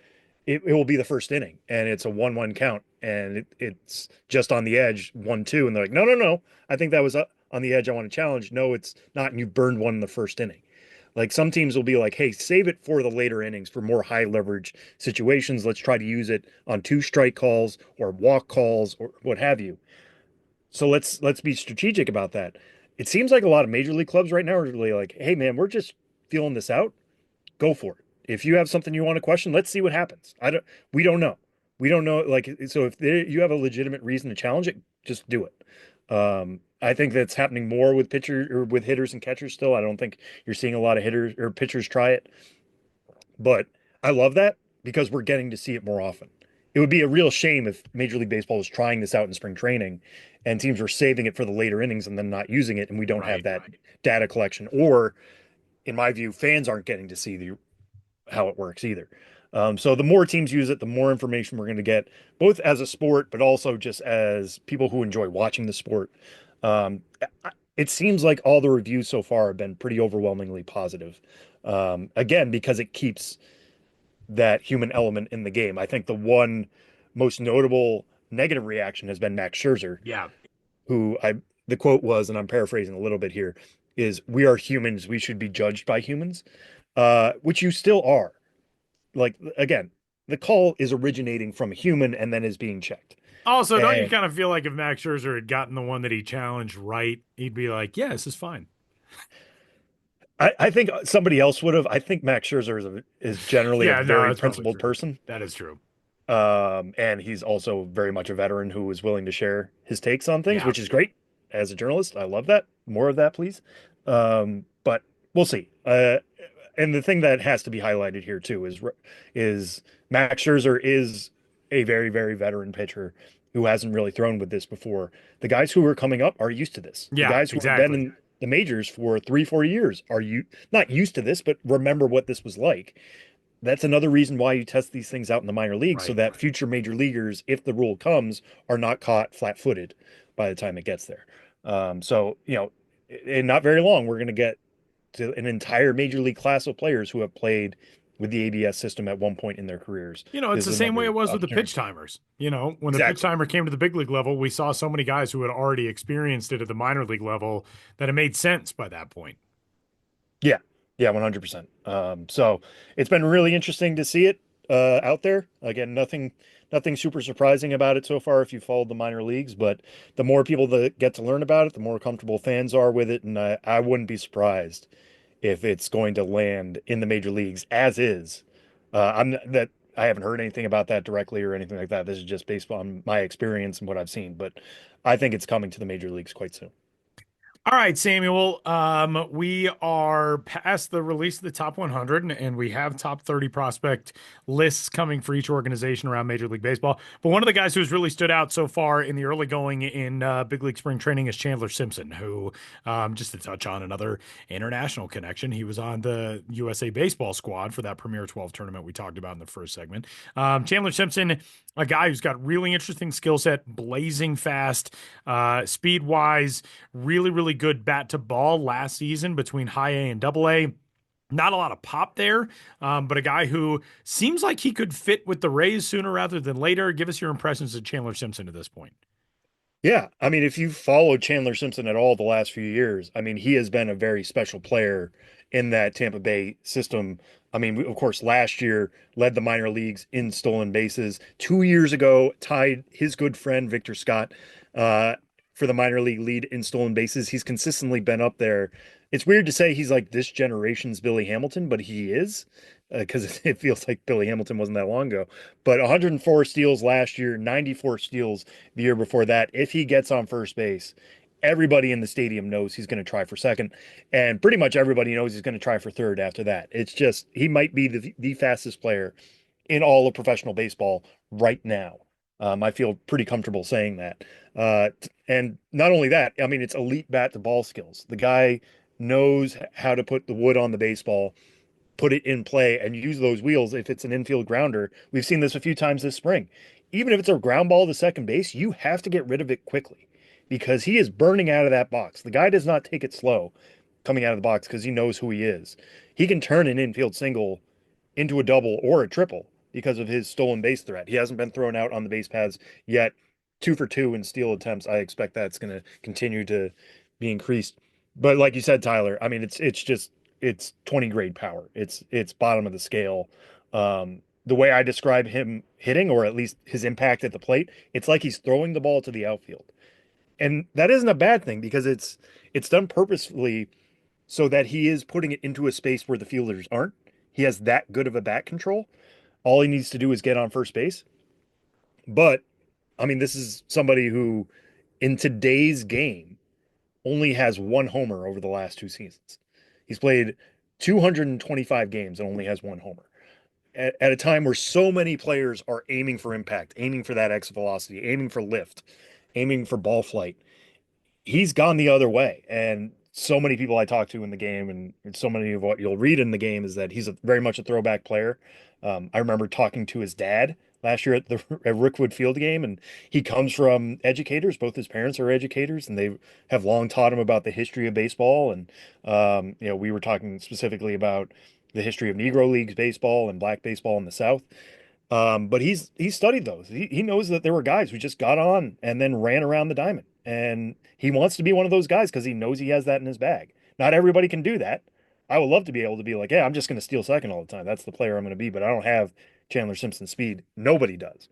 it will be the first inning and it's a 1-1 count and it's just on the edge 1-2 and they're like, no, I think that was on the edge. I want to challenge. No, it's not. And you burned one in the first inning. Like some teams will be like, hey, save it for the later innings for more high leverage situations. Let's try to use it on 2 strike calls or walk calls or what have you. So let's be strategic about that. It seems like a lot of major league clubs right now are really like, hey man, we're just feeling this out. Go for it. If you have something you want to question, let's see what happens. We don't know. We don't know. Like, so if you have a legitimate reason to challenge it, just do it. I think that's happening more with hitters and catchers still. I don't think you're seeing a lot of hitters or pitchers try it, but I love that because we're getting to see it more often. It would be a real shame if Major League Baseball was trying this out in spring training and teams were saving it for the later innings and then not using it. And we don't have that data collection, or in my view, fans aren't getting to see how it works either. So the more teams use it, the more information we're going to get, both as a sport, but also just as people who enjoy watching the sport. It seems like all the reviews so far have been pretty overwhelmingly positive. Again, because it keeps that human element in the game. I think the one most notable negative reaction has been Max Scherzer. Yeah. The quote was, and I'm paraphrasing a little bit here, is we are humans. We should be judged by humans, which you still are. Like, again, the call is originating from a human and then is being checked. Also, don't you kind of feel like if Max Scherzer had gotten the one that he challenged right, he'd be like, yeah, this is fine. I think somebody else would have. I think Max Scherzer is generally a very principled person. That is true. And he's also very much a veteran who is willing to share his takes on things, which is great. As a journalist, I love that. More of that, please. But we'll see. And the thing that has to be highlighted here too is Max Scherzer is a very, very veteran pitcher who hasn't really thrown with this before. The guys who are coming up are used to this. Yeah, the guys who have been in the majors for 3-4 years are not used to this, but remember what this was like. That's another reason why you test these things out in the minor leagues, so that future major leaguers, if the rule comes, are not caught flat-footed by the time it gets there. So, in not very long, we're going to get to an entire major league class of players who have played with the ABS system at one point in their careers. It's the same way it was with the pitch timers. When the pitch timer came to the big league level, we saw so many guys who had already experienced it at the minor league level that it made sense by that point. Yeah, 100%. So it's been really interesting to see it out there. Again, nothing super surprising about it so far if you followed the minor leagues, but the more people that get to learn about it, the more comfortable fans are with it. And I wouldn't be surprised if it's going to land in the major leagues as is. I haven't heard anything about that directly or anything like that. This is just based on my experience and what I've seen, but I think it's coming to the major leagues quite soon. All right, Samuel, we are past the release of the top 100, and we have top 30 prospect lists coming for each organization around Major League Baseball. But one of the guys who's really stood out so far in the early going in big league spring training is Chandler Simpson, who, just to touch on another international connection, he was on the USA Baseball squad for that Premier 12 tournament we talked about in the first segment. Chandler Simpson, a guy who's got really interesting skill set, blazing fast, speed-wise, really, really good bat to ball last season between high A and double A. Not a lot of pop there, but a guy who seems like he could fit with the Rays sooner rather than later. Give us your impressions of Chandler Simpson at this point. Yeah, I mean, if you've followed Chandler Simpson at all the last few years, I mean, he has been a very special player in that Tampa Bay system. I mean, of course, last year led the minor leagues in stolen bases. 2 years ago, tied his good friend Victor Scott for the minor league lead in stolen bases. He's consistently been up there. It's weird to say he's like this generation's Billy Hamilton, but he is, because it feels like Billy Hamilton wasn't that long ago. But 104 steals last year, 94 steals the year before that. If he gets on first base, everybody in the stadium knows he's going to try for second, and pretty much everybody knows he's going to try for third after that. It's just he might be the fastest player in all of professional baseball right now. I feel pretty comfortable saying that. And not only that, I mean, it's elite bat to ball skills. The guy knows how to put the wood on the baseball, put it in play, and use those wheels if it's an infield grounder. We've seen this a few times this spring. Even if it's a ground ball to second base, you have to get rid of it quickly because he is burning out of that box. The guy does not take it slow coming out of the box because he knows who he is. He can turn an infield single into a double or a triple because of his stolen base threat. He hasn't been thrown out on the base paths yet. 2 for 2 in steal attempts. I expect that's going to continue to be increased. But like you said, Tyler, I mean, it's 20 grade power. It's bottom of the scale. The way I describe him hitting, or at least his impact at the plate, it's like he's throwing the ball to the outfield. And that isn't a bad thing because it's done purposefully so that he is putting it into a space where the fielders aren't. He has that good of a bat control. All he needs to do is get on first base. But I mean, this is somebody who in today's game only has one homer over the last 2 seasons. He's played 225 games and only has one homer. At a time where so many players are aiming for impact, aiming for that exit velocity, aiming for lift, aiming for ball flight, he's gone the other way. And so many people I talk to in the game, and so many of what you'll read in the game is that he's very much a throwback player. I remember talking to his dad last year at the at Rookwood Field game, and he comes from educators. Both his parents are educators, and they have long taught him about the history of baseball. And we were talking specifically about the history of Negro Leagues baseball and black baseball in the South. But he's studied those. He knows that there were guys who just got on and then ran around the diamond. And he wants to be one of those guys because he knows he has that in his bag. Not everybody can do that. I would love to be able to be like, yeah, I'm just going to steal second all the time. That's the player I'm going to be, but I don't have Chandler Simpson speed. Nobody does.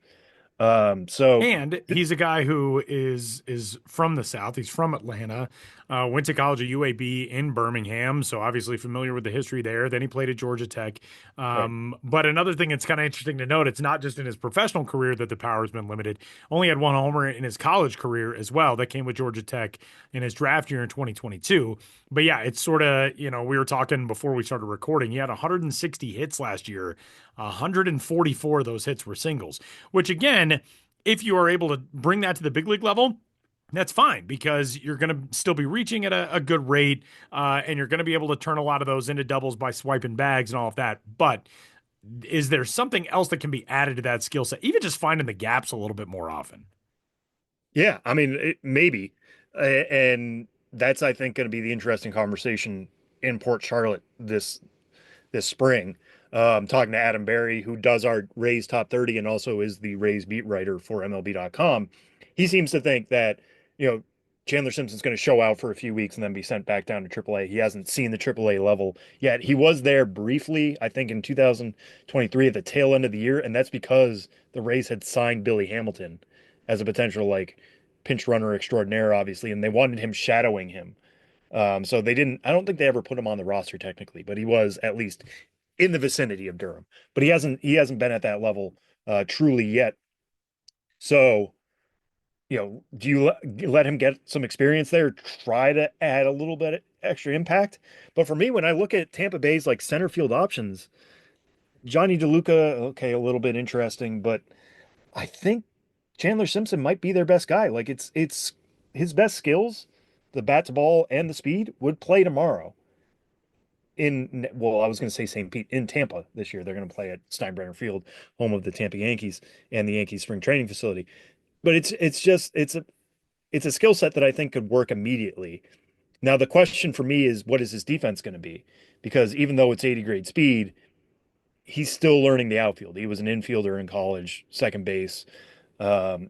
So And he's a guy who is from the South. He's from Atlanta. Went to college at UAB in Birmingham, so obviously familiar with the history there. Then he played at Georgia Tech. But another thing that's kind of interesting to note, it's not just in his professional career that the power has been limited. Only had one homer in his college career as well. That came with Georgia Tech in his draft year in 2022. But yeah, it's sort of, we were talking before we started recording. He had 160 hits last year. 144 of those hits were singles, which again, if you are able to bring that to the big league level, that's fine because you're going to still be reaching at a good rate, and you're going to be able to turn a lot of those into doubles by swiping bags and all of that. But is there something else that can be added to that skill set, even just finding the gaps a little bit more often? yeah, I mean, maybe. And that's, I think, going to be the interesting conversation in Port Charlotte this spring. Talking to Adam Barry, who does our Rays Top 30 and also is the Rays beat writer for MLB.com. He seems to think that, Chandler Simpson's going to show out for a few weeks and then be sent back down to AAA. He hasn't seen the AAA level yet. He was there briefly, I think, in 2023 at the tail end of the year, and that's because the Rays had signed Billy Hamilton as a potential like pinch runner extraordinaire, obviously, and they wanted him shadowing him. So they didn't. I don't think they ever put him on the roster technically, but he was at least in the vicinity of Durham. But he hasn't been at that level truly yet. So do you let him get some experience there, try to add a little bit extra impact? But for me, when I look at Tampa Bay's like center field options, Johnny DeLuca, okay, a little bit interesting, but I think Chandler Simpson might be their best guy. Like it's his best skills, the bat to ball and the speed would play tomorrow. I was going to say St. Pete in Tampa this year. They're going to play at Steinbrenner Field, home of the Tampa Yankees and the Yankees spring training facility. But it's a skill set that I think could work immediately. Now the question for me is what is his defense going to be? Because even though it's 80 grade speed, he's still learning the outfield. He was an infielder in college, second base.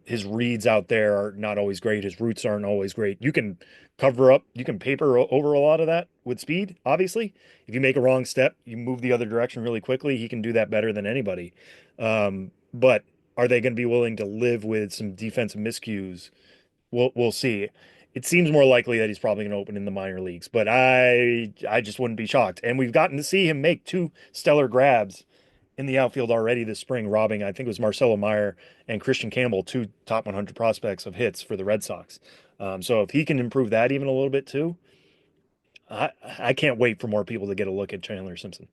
His reads out there are not always great. His roots aren't always great. You can cover up, you can paper over a lot of that with speed, obviously. If you make a wrong step, you move the other direction really quickly. He can do that better than anybody. But are they going to be willing to live with some defensive miscues we'll see. It seems more likely that he's probably going to open in the minor leagues, but I just wouldn't be shocked. And we've gotten to see him make two stellar grabs in the outfield already this spring, robbing, I think it was Marcelo Meyer and Christian Campbell, two top 100 prospects of hits for the Red Sox. So if he can improve that even a little bit too, I can't wait for more people to get a look at Chandler Simpson.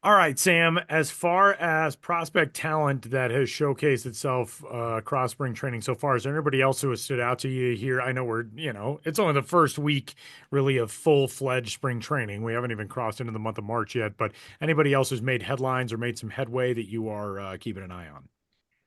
All right, Sam, as far as prospect talent that has showcased itself across spring training so far, is there anybody else who has stood out to you here? I know it's only the first week really of full-fledged spring training. We haven't even crossed into the month of March yet, but anybody else who's made headlines or made some headway that you are keeping an eye on?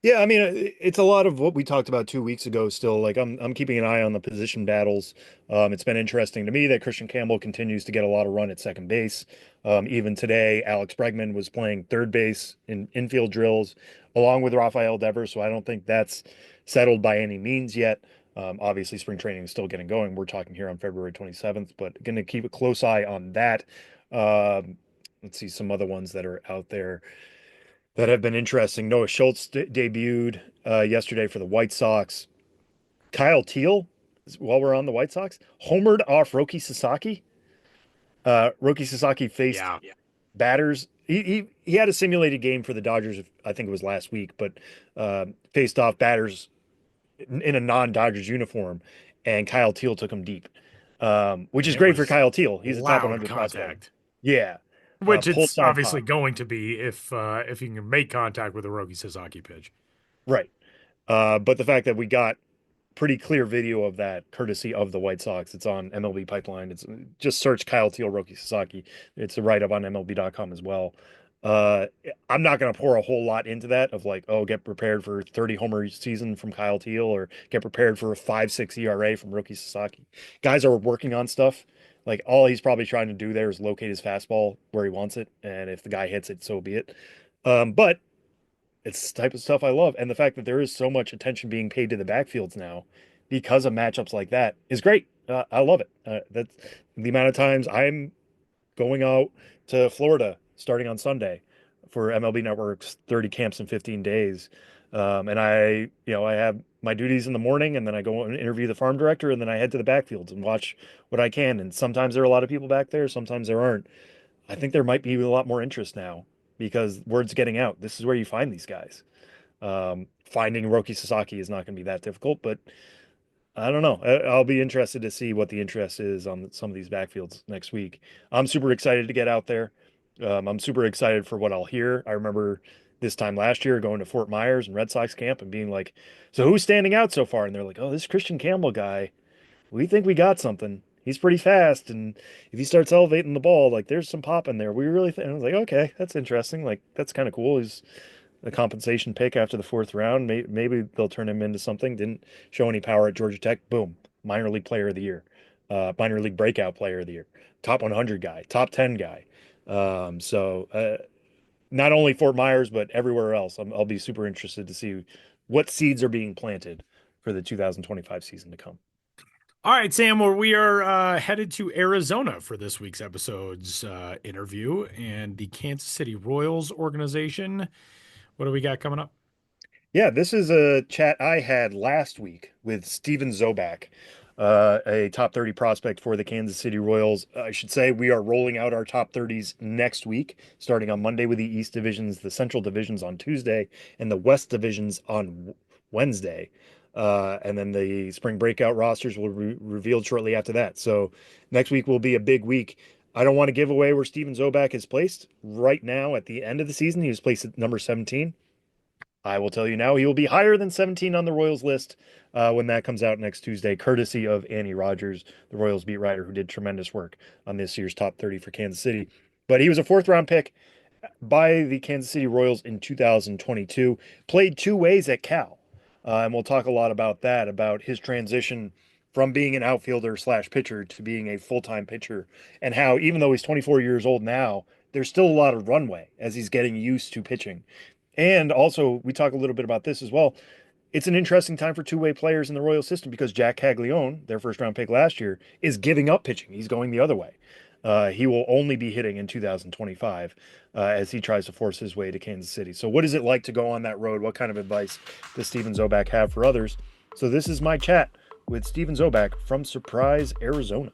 Yeah, I mean, it's a lot of what we talked about 2 weeks ago still. Like I'm keeping an eye on the position battles. It's been interesting to me that Christian Campbell continues to get a lot of run at second base. Even today, Alex Bregman was playing third base in infield drills along with Rafael Devers, so I don't think that's settled by any means yet. Obviously, spring training is still getting going. We're talking here on February 27th, but going to keep a close eye on that. Let's see some other ones that are out there that have been interesting. Noah Schultz debuted yesterday for the White Sox. Kyle Teal, while we're on the White Sox, homered off Roki Sasaki. Roki Sasaki faced batters. He had a simulated game for the Dodgers, I think it was last week, but faced off batters in a non-Dodgers uniform, and Kyle Teal took him deep, which is great for Kyle Teal. He's a top 100 prospect. Yeah. Which it's obviously going to be if you can make contact with a Roki Sasaki pitch. Right. But the fact that we got pretty clear video of that courtesy of the White Sox, it's on MLB Pipeline. It's just search Kyle Teal, Roki Sasaki. It's a write-up on MLB.com as well. I'm not going to pour a whole lot into that of like, oh, get prepared for 30 homer season from Kyle Teal or get prepared for a 5.6 ERA from Roki Sasaki. Guys are working on stuff. Like all he's probably trying to do there is locate his fastball where he wants it, and if the guy hits it, so be it. But it's the type of stuff I love, and the fact that there is so much attention being paid to the backfields now because of matchups like that is great. I love it. That's the amount of times I'm going out to Florida starting on Sunday for MLB Network's 30 camps in 15 days. And I have my duties in the morning, and then I go and interview the farm director, and then I head to the backfields and watch what I can. And sometimes there are a lot of people back there, sometimes there aren't. I think there might be a lot more interest now because word's getting out. This is where you find these guys. Finding Roki Sasaki is not going to be that difficult, but I don't know. I'll be interested to see what the interest is on some of these backfields next week. I'm super excited to get out there. I'm super excited for what I'll hear. I remember this time last year going to Fort Myers and Red Sox camp and being like, so who's standing out so far? And they're like, oh, this Christian Campbell guy, we think we got something. He's pretty fast. And if he starts elevating the ball, like there's some pop in there. We really think, I was like, okay, that's interesting. Like, that's kind of cool. He's a compensation pick after the fourth round. Maybe they'll turn him into something. Didn't show any power at Georgia Tech. Boom. Minor league player of the year. Minor league breakout player of the year. Top 100 guy. Top 10 guy. Not only Fort Myers, but everywhere else. I'll be super interested to see what seeds are being planted for the 2025 season to come. All right, Sam, well, we are headed to Arizona for this week's episode's interview and the Kansas City Royals organization. What do we got coming up? Yeah, this is a chat I had last week with Steven Zobac, a top 30 prospect for the Kansas City Royals. I should say we are rolling out our top 30s next week, starting on Monday with the East Divisions, the Central Divisions on Tuesday, and the West Divisions on Wednesday. And then the spring breakout rosters will be revealed shortly after that. So next week will be a big week. I don't want to give away where Steven Zobac is placed right now. At the end of the season, he was placed at number 17. I will tell you now, he will be higher than 17 on the Royals list when that comes out next Tuesday, courtesy of Annie Rogers, the Royals beat writer who did tremendous work on this year's top 30 for Kansas City. But he was a fourth-round pick by the Kansas City Royals in 2022, played two ways at Cal. And we'll talk a lot about that, about his transition from being an outfielder slash pitcher to being a full-time pitcher, and how even though he's 24 years old now, there's still a lot of runway as he's getting used to pitching. And also, we talk a little bit about this as well. It's an interesting time for two-way players in the Royal system because Jack Caglione, their first-round pick last year, is giving up pitching. He's going the other way. He will only be hitting in 2025 as he tries to force his way to Kansas City. So what is it like to go on that road? What kind of advice does Steven Zobac have for others? So this is my chat with Steven Zobac from Surprise, Arizona.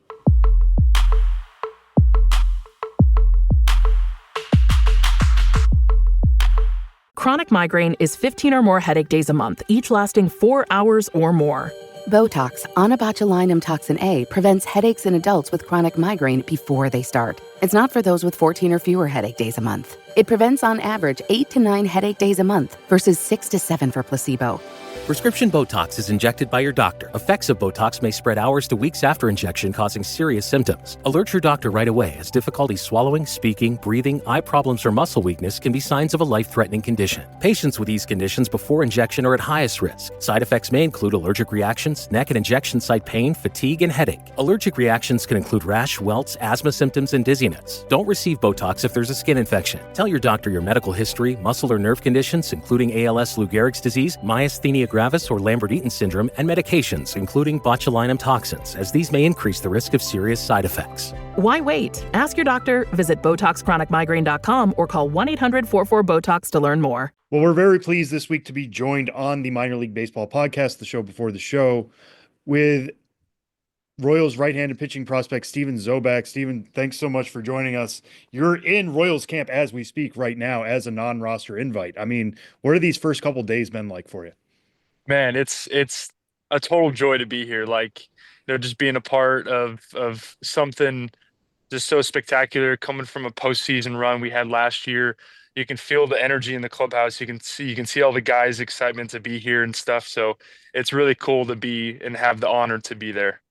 Chronic migraine is 15 or more headache days a month, each lasting 4 hours or more. Botox, onabotulinum toxin A, prevents headaches in adults with chronic migraine before they start. It's not for those with 14 or fewer headache days a month. It prevents on average 8 to 9 headache days a month versus 6 to 7 for placebo. Prescription Botox is injected by your doctor. Effects of Botox may spread hours to weeks after injection, causing serious symptoms. Alert your doctor right away, as difficulty swallowing, speaking, breathing, eye problems, or muscle weakness can be signs of a life-threatening condition. Patients with these conditions before injection are at highest risk. Side effects may include allergic reactions, neck and injection site pain, fatigue, and headache. Allergic reactions can include rash, welts, asthma symptoms, and dizziness. Don't receive Botox if there's a skin infection. Tell your doctor your medical history, muscle or nerve conditions, including ALS, Lou Gehrig's disease, myasthenia gravis, or Lambert-Eaton syndrome, and medications, including botulinum toxins, as these may increase the risk of serious side effects. Why wait? Ask your doctor, visit BotoxChronicMigraine.com, or call 1-800-44-BOTOX to learn more. Well, we're very pleased this week to be joined on the Minor League Baseball podcast, the show before the show, with Royals right-handed pitching prospect Steven Zobac. Steven, thanks so much for joining us. You're in Royals camp as we speak right now as a non-roster invite. I mean, what have these first couple days been like for you? Man, it's a total joy to be here. Like, just being a part of something just so spectacular coming from a postseason run we had last year. You can feel the energy in the clubhouse. You can see all the guys' excitement to be here and stuff. So it's really cool to be and have the honor to be there.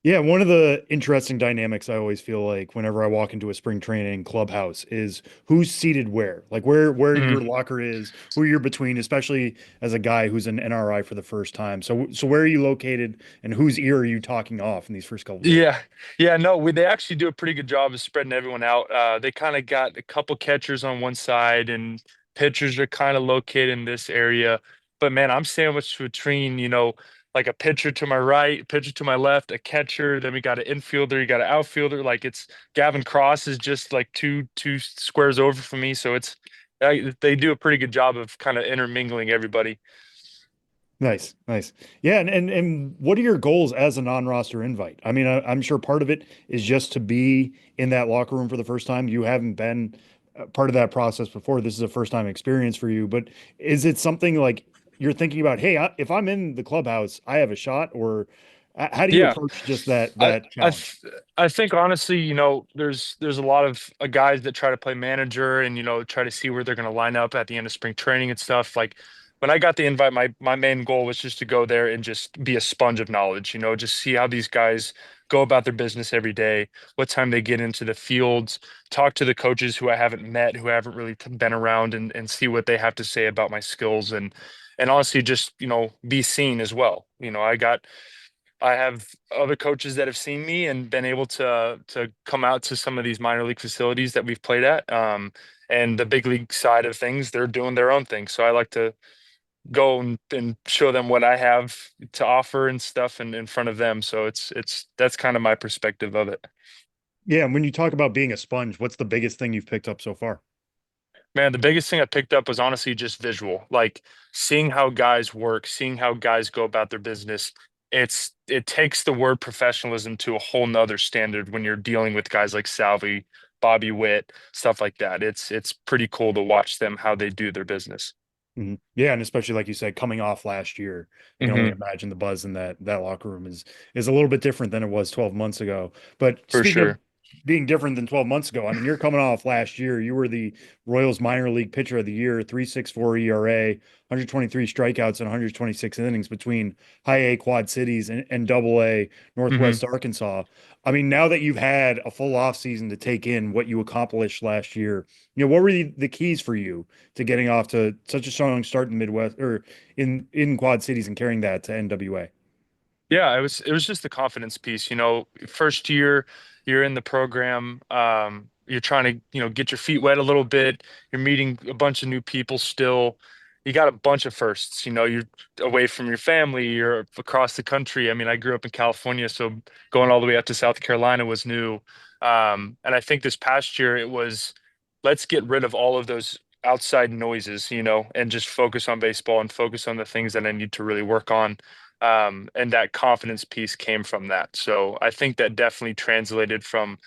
Yeah, one of the interesting dynamics I always feel like whenever I walk into a spring training clubhouse is who's seated where, like where your locker is, who you're between, especially as a guy who's an NRI for the first time. So where are you located, and whose ear are you talking off in these first couple of days? Yeah, no, they actually do a pretty good job of spreading everyone out. They kind of got a couple catchers on one side, and pitchers are kind of located in this area. But man, I'm sandwiched between, like a pitcher to my right, pitcher to my left, a catcher. Then we got an infielder, you got an outfielder. Like, it's Gavin Cross is just like two squares over from me. So they do a pretty good job of kind of intermingling everybody. Nice. Yeah, and what are your goals as a non-roster invite? I mean, I'm sure part of it is just to be in that locker room for the first time. You haven't been part of that process before. This is a first-time experience for you, but is it something like you're thinking about, hey, if I'm in the clubhouse, I have a shot, or how do you approach just that challenge? I think honestly, there's a lot of guys that try to play manager and try to see where they're going to line up at the end of spring training and stuff. Like, when I got the invite, my main goal was just to go there and just be a sponge of knowledge. Just see how these guys go about their business every day, what time they get into the fields, talk to the coaches who I haven't met, who haven't really been around, and see what they have to say about my skills, and honestly just be seen as well. I have other coaches that have seen me and been able to come out to some of these minor league facilities that we've played at, and the big league side of things, they're doing their own thing, so I like to go and show them what I have to offer and stuff in front of them. So that's kind of my perspective of it. Yeah, and when you talk about being a sponge, what's the biggest thing you've picked up so far? Man, the biggest thing I picked up was honestly just visual, like seeing how guys work, seeing how guys go about their business. It takes the word professionalism to a whole nother standard when you're dealing with guys like Salvi, Bobby Witt, stuff like that. It's pretty cool to watch them, how they do their business. Mm-hmm. Yeah, and especially like you said, coming off last year, you can only imagine the buzz in that locker room is a little bit different than it was 12 months ago. But For speaking sure. of being different than 12 months ago, I mean, you're coming off last year. You were the Royals minor league pitcher of the year, 3.64 ERA, 123 strikeouts and 126 innings between high A Quad Cities and double A Northwest Arkansas. I mean, now that you've had a full off season to take in what you accomplished last year, what were the keys for you to getting off to such a strong start in Midwest or in Quad Cities and carrying that to NWA? Yeah, it was just the confidence piece. First year you're in the program, you're trying to, get your feet wet a little bit. You're meeting a bunch of new people still. You got a bunch of firsts. You're away from your family, you're across the country. I mean, I grew up in California, so going all the way up to South Carolina was new. And I think this past year it was, let's get rid of all of those outside noises, and just focus on baseball and focus on the things that I need to really work on. And that confidence piece came from that. So I think that definitely translated from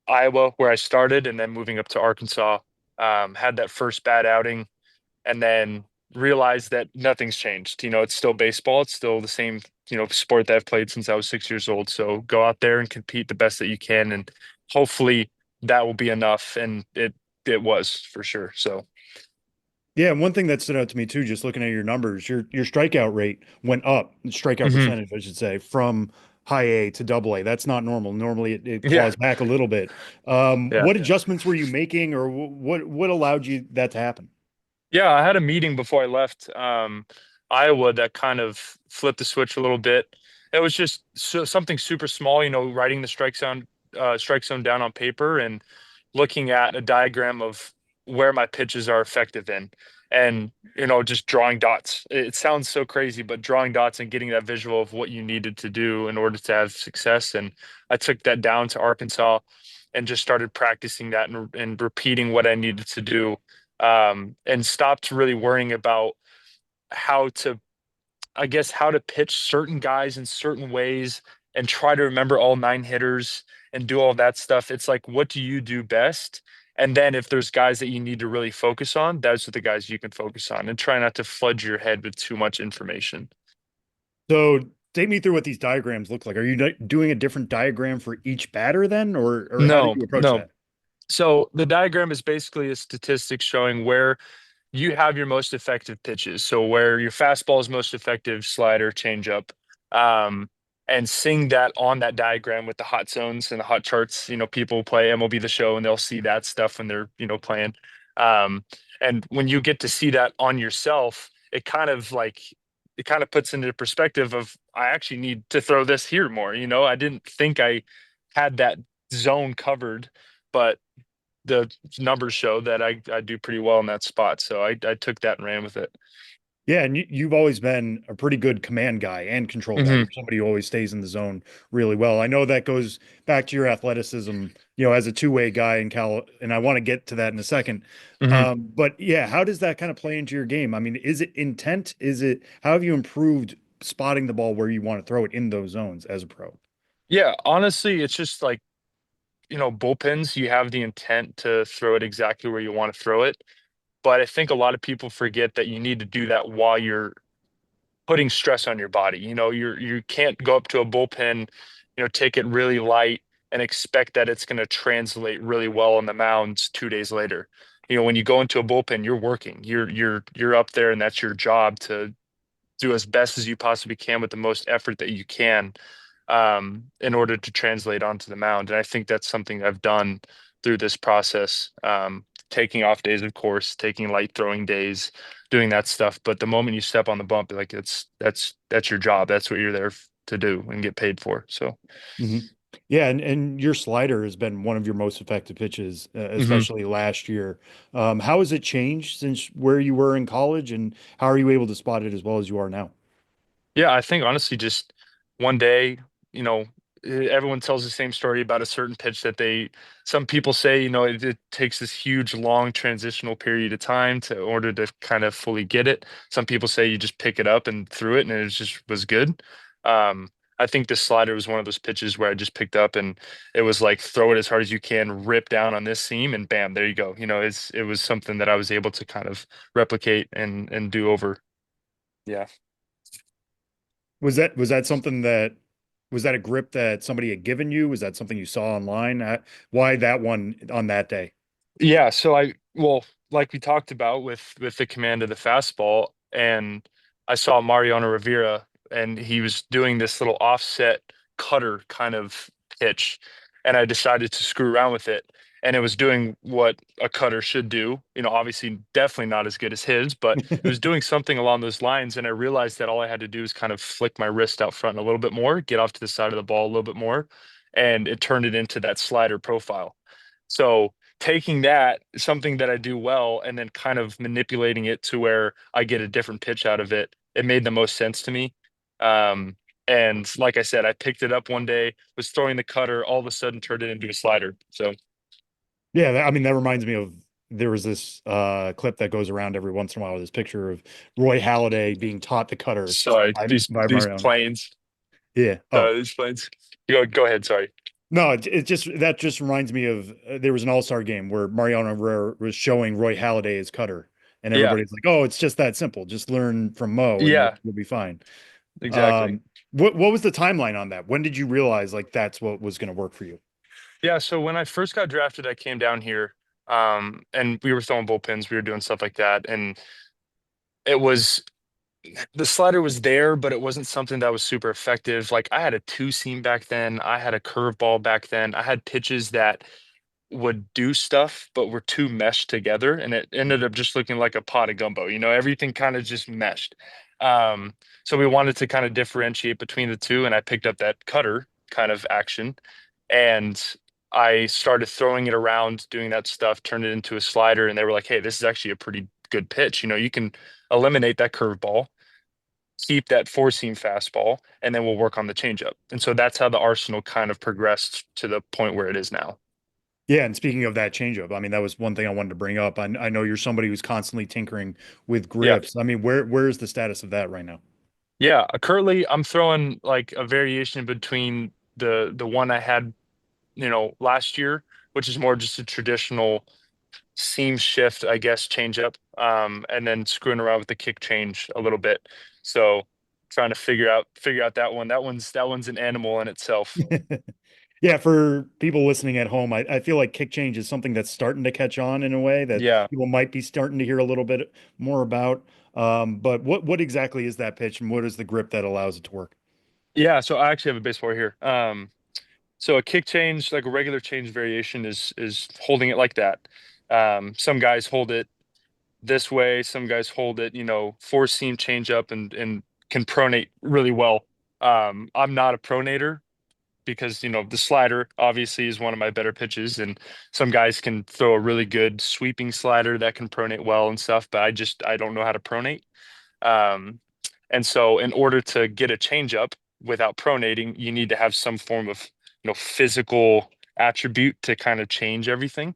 Iowa, where I started, and then moving up to Arkansas. Had that first bad outing, and then realized that nothing's changed. It's still baseball. It's still the same, sport that I've played since I was 6 years old. So go out there and compete the best that you can, and hopefully that will be enough. And it was for sure. So Yeah, and one thing that stood out to me too, just looking at your numbers, your strikeout rate went up, strikeout mhm. percentage, I should say, from high A to double A. That's not normal. Normally it Yeah, claws back a little bit. yeah. What adjustments were you making, or what allowed you that to happen? Yeah, I had a meeting before I left Iowa that kind of flipped the switch a little bit. It was just something super small, writing the strike zone down on paper and looking at a diagram of where my pitches are effective in, and just drawing dots. It sounds so crazy, but drawing dots and getting that visual of what you needed to do in order to have success. And I took that down to Arkansas and just started practicing that and repeating what I needed to do, and stopped really worrying about how to, I guess, how to pitch certain guys in certain ways and try to remember all nine hitters and do all that stuff. It's like, what do you do best? And then if there's guys that you need to really focus on, those are the guys you can focus on, and try not to flood your head with too much information. So take me through what these diagrams look like. Are you doing a different diagram for each batter then, or how did No, you approach no. that? So the diagram is basically a statistic showing where you have your most effective pitches. So where your fastball is most effective, slider, changeup, and seeing that on that diagram with the hot zones and the hot charts. People play MLB The Show and they'll see that stuff when they're playing. Um, and when you get to see that on yourself, it kind of puts into perspective of, I actually need to throw this here more. I didn't think I had that zone covered, but the numbers show that I do pretty well in that spot. So I took that and ran with it. Yeah, and you've always been a pretty good command guy and control guy. Hmm. You're somebody who always stays in the zone really well. I know that goes back to your athleticism, as a two-way guy in Cal, and I want to get to that in a second. Hmm. But yeah, how does that kind of play into your game? I mean, is it intent? How have you improved spotting the ball where you want to throw it in those zones as a pro? Yeah, honestly, it's just like, bullpens, you have the intent to throw it exactly where you want to throw it. But I think a lot of people forget that you need to do that while you're putting stress on your body. You can't go up to a bullpen, take it really light and expect that it's going to translate really well on the mounds 2 days later. When you go into a bullpen, you're working. You're up there, and that's your job to do as best as you possibly can with the most effort that you can, in order to translate onto the mound. And I think that's something I've done through this process, taking off days, of course, taking light throwing days, doing that stuff. But the moment you step on the bump, like that's your job. That's what you're there to do and get paid for. So, Mhm. Yeah, and your slider has been one of your most effective pitches, mhm. especially last year. How has it changed since where you were in college, and how are you able to spot it as well as you are now? Yeah, I think honestly, just one day, you know, everyone tells the same story about a certain pitch that some people say, it takes this huge, long transitional period of time to order to kind of fully get it. Some people say you just pick it up and threw it, and it just was good. Um, I think this slider was one of those pitches where I just picked up, and it was like, throw it as hard as you can, rip down on this seam, and bam, there you go. It was something that I was able to kind of replicate and do over. Yeah. Was that something that was that a grip that somebody had given you? Was that something you saw online? Why that one on that day? Yeah, so well, like we talked about with the command of the fastball, and I saw Mariano Rivera, and he was doing this little offset cutter kind of pitch, and I decided to screw around with it, and it was doing what a cutter should do. Obviously, definitely not as good as his, but it was doing something along those lines, and I realized that all I had to do is kind of flick my wrist out front a little bit more, get off to the side of the ball a little bit more, and it turned it into that slider profile. So taking that, something that I do well, and then kind of manipulating it to where I get a different pitch out of it, it made the most sense to me. Um, and like I said, I picked it up one day, was throwing the cutter, all of a sudden turned it into a slider. So, Yeah, I mean that reminds me of there was this clip that goes around every once in a while with this picture of Roy Halladay being taught the cutter Sorry, by these Mariano. planes. Yeah. Oh, These planes. Go ahead. Sorry. no, it just that just reminds me of there was an All-Star game where Mariano Rivera was showing Roy Halladay his cutter, and Yeah. everybody's like, "Oh, it's just that simple. Just learn from Mo, and Yeah. you'll be fine." Exactly. What was the timeline on that? When did you realize like that's what was going to work for you? Yeah. So when I first got drafted, I came down here, and we were throwing bullpens. We were doing stuff like that, and it was the slider was there, but it wasn't something that was super effective. Like I had a two seam back then. I had a curveball back then. I had pitches that would do stuff, but were too meshed together, and it ended up just looking like a pot of gumbo. Everything kind of just meshed. Um, so we wanted to kind of differentiate between the two, and I picked up that cutter kind of action, and I started throwing it around, doing that stuff, turned it into a slider, and they were like, "Hey, this is actually a pretty good pitch. You can eliminate that curveball, keep that four seam fastball, and then we'll work on the changeup." And so that's how the arsenal kind of progressed to the point where it is now. Yeah, and speaking of that changeup, I mean, that was one thing I wanted to bring up. I know you're somebody who's constantly tinkering with Yeah. grips. I mean, where's the status of that right now? Yeah, currently I'm throwing like a variation between the one I had, last year, which is more just a traditional seam shift, I guess, change up, and then screwing around with the kick change a little bit. So trying to figure out that one. That one's an animal in itself. Yeah, for people listening at home, I feel like kick change is something that's starting to catch on in a way that Yeah. people might be starting to hear a little bit more about. But what exactly is that pitch, and what is the grip that allows it to work? Yeah, so I actually have a baseball here. So a kick change, like a regular change variation, is holding it like that. Some guys hold it this way. Some guys hold it, four seam change up and can pronate really well. I'm not a pronator because, the slider obviously is one of my better pitches, and some guys can throw a really good sweeping slider that can pronate well and stuff, but I don't know how to pronate. Um, and so in order to get a changeup without pronating, you need to have some form of, physical attribute to kind of change everything.